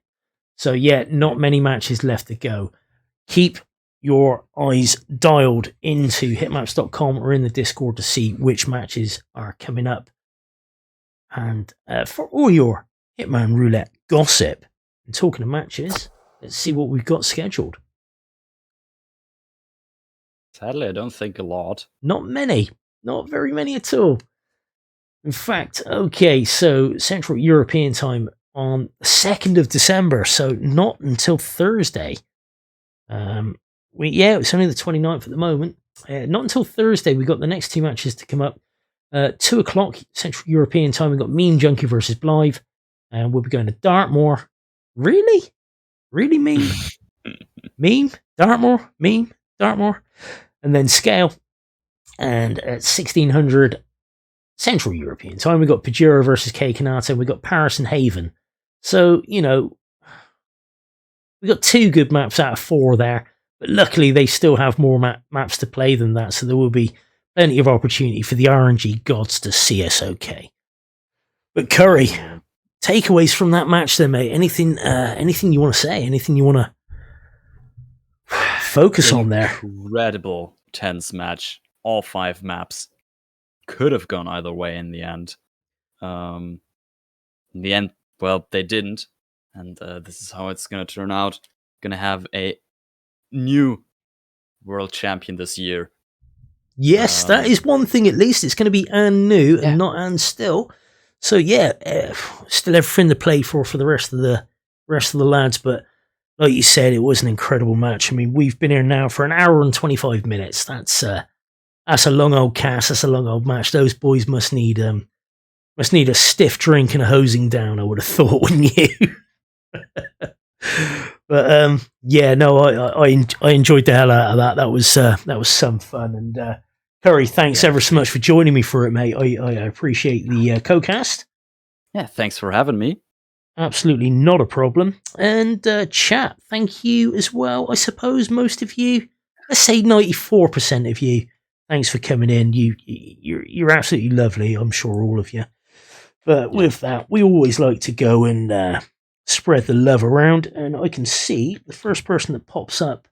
So yeah, not many matches left to go. Keep your eyes dialed into hitmaps.com or in the Discord to see which matches are coming up. And for all your Hitman Roulette gossip and talking of matches, let's see what we've got scheduled. Sadly, I don't think a lot. Not many. Not very many at all. In fact, okay, so Central European time on the 2nd of December, so not until Thursday. It's only the 29th at the moment. Not until Thursday, we got the next two matches to come up. 2 o'clock Central European time, we got Meme Junkie versus Blythe, and we'll be going to Dartmoor. Really? Really, Meme? Meme? Dartmoor? Meme? Dartmoor? And then Scale. And at 1600 Central European time, we got Pajero versus K Kanata, and we got Paris and Haven. So, we got 2 good maps out of 4 there. But luckily, they still have more maps to play than that, so there will be plenty of opportunity for the RNG gods to see us okay. But Curry, takeaways from that match then, mate? Anything you want to say? Anything you want to focus on there? Incredible tense match. All 5 maps could have gone either way in the end. In the end, well, they didn't. And this is how it's going to turn out. Going to have a new world champion this year. Yes, that is one thing at least. It's going to be and new and not and still. So still everything to play for the rest of the lads. But like you said, it was an incredible match. I mean, we've been here now for an hour and 25 minutes. That's a long old cast. That's a long old match. Those boys must need a stiff drink and a hosing down, I would have thought, wouldn't you? But I enjoyed the hell out of that. That was some fun. And Curry, thanks ever so much for joining me for it, mate. I appreciate the co-cast. Yeah, thanks for having me. Absolutely not a problem. And chat, thank you as well. I suppose most of you, let's say 94% of you, thanks for coming in. You're absolutely lovely. I'm sure all of you. But with that, we always like to go and spread the love around, and I can see the first person that pops up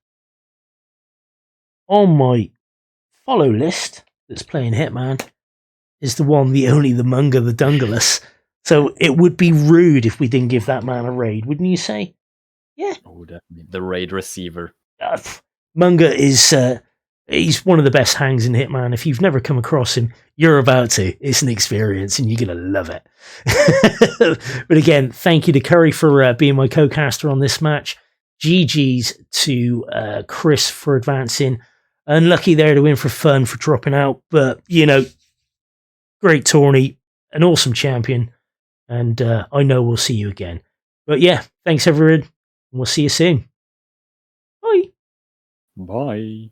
on my follow list that's playing Hitman is the one, the only, the Munga, the Dungalus. So it would be rude if we didn't give that man a raid, wouldn't you say? Yeah. Oh, definitely. The raid receiver. Munga is he's one of the best hangs in Hitman. If you've never come across him, you're about to. It's an experience, and you're going to love it. But again, thank you to Curry for being my co-caster on this match. GG's to Chris for advancing. Unlucky there to In4Fun for dropping out. But, great tourney, an awesome champion. And I know we'll see you again. But yeah, thanks everyone. And we'll see you soon. Bye. Bye.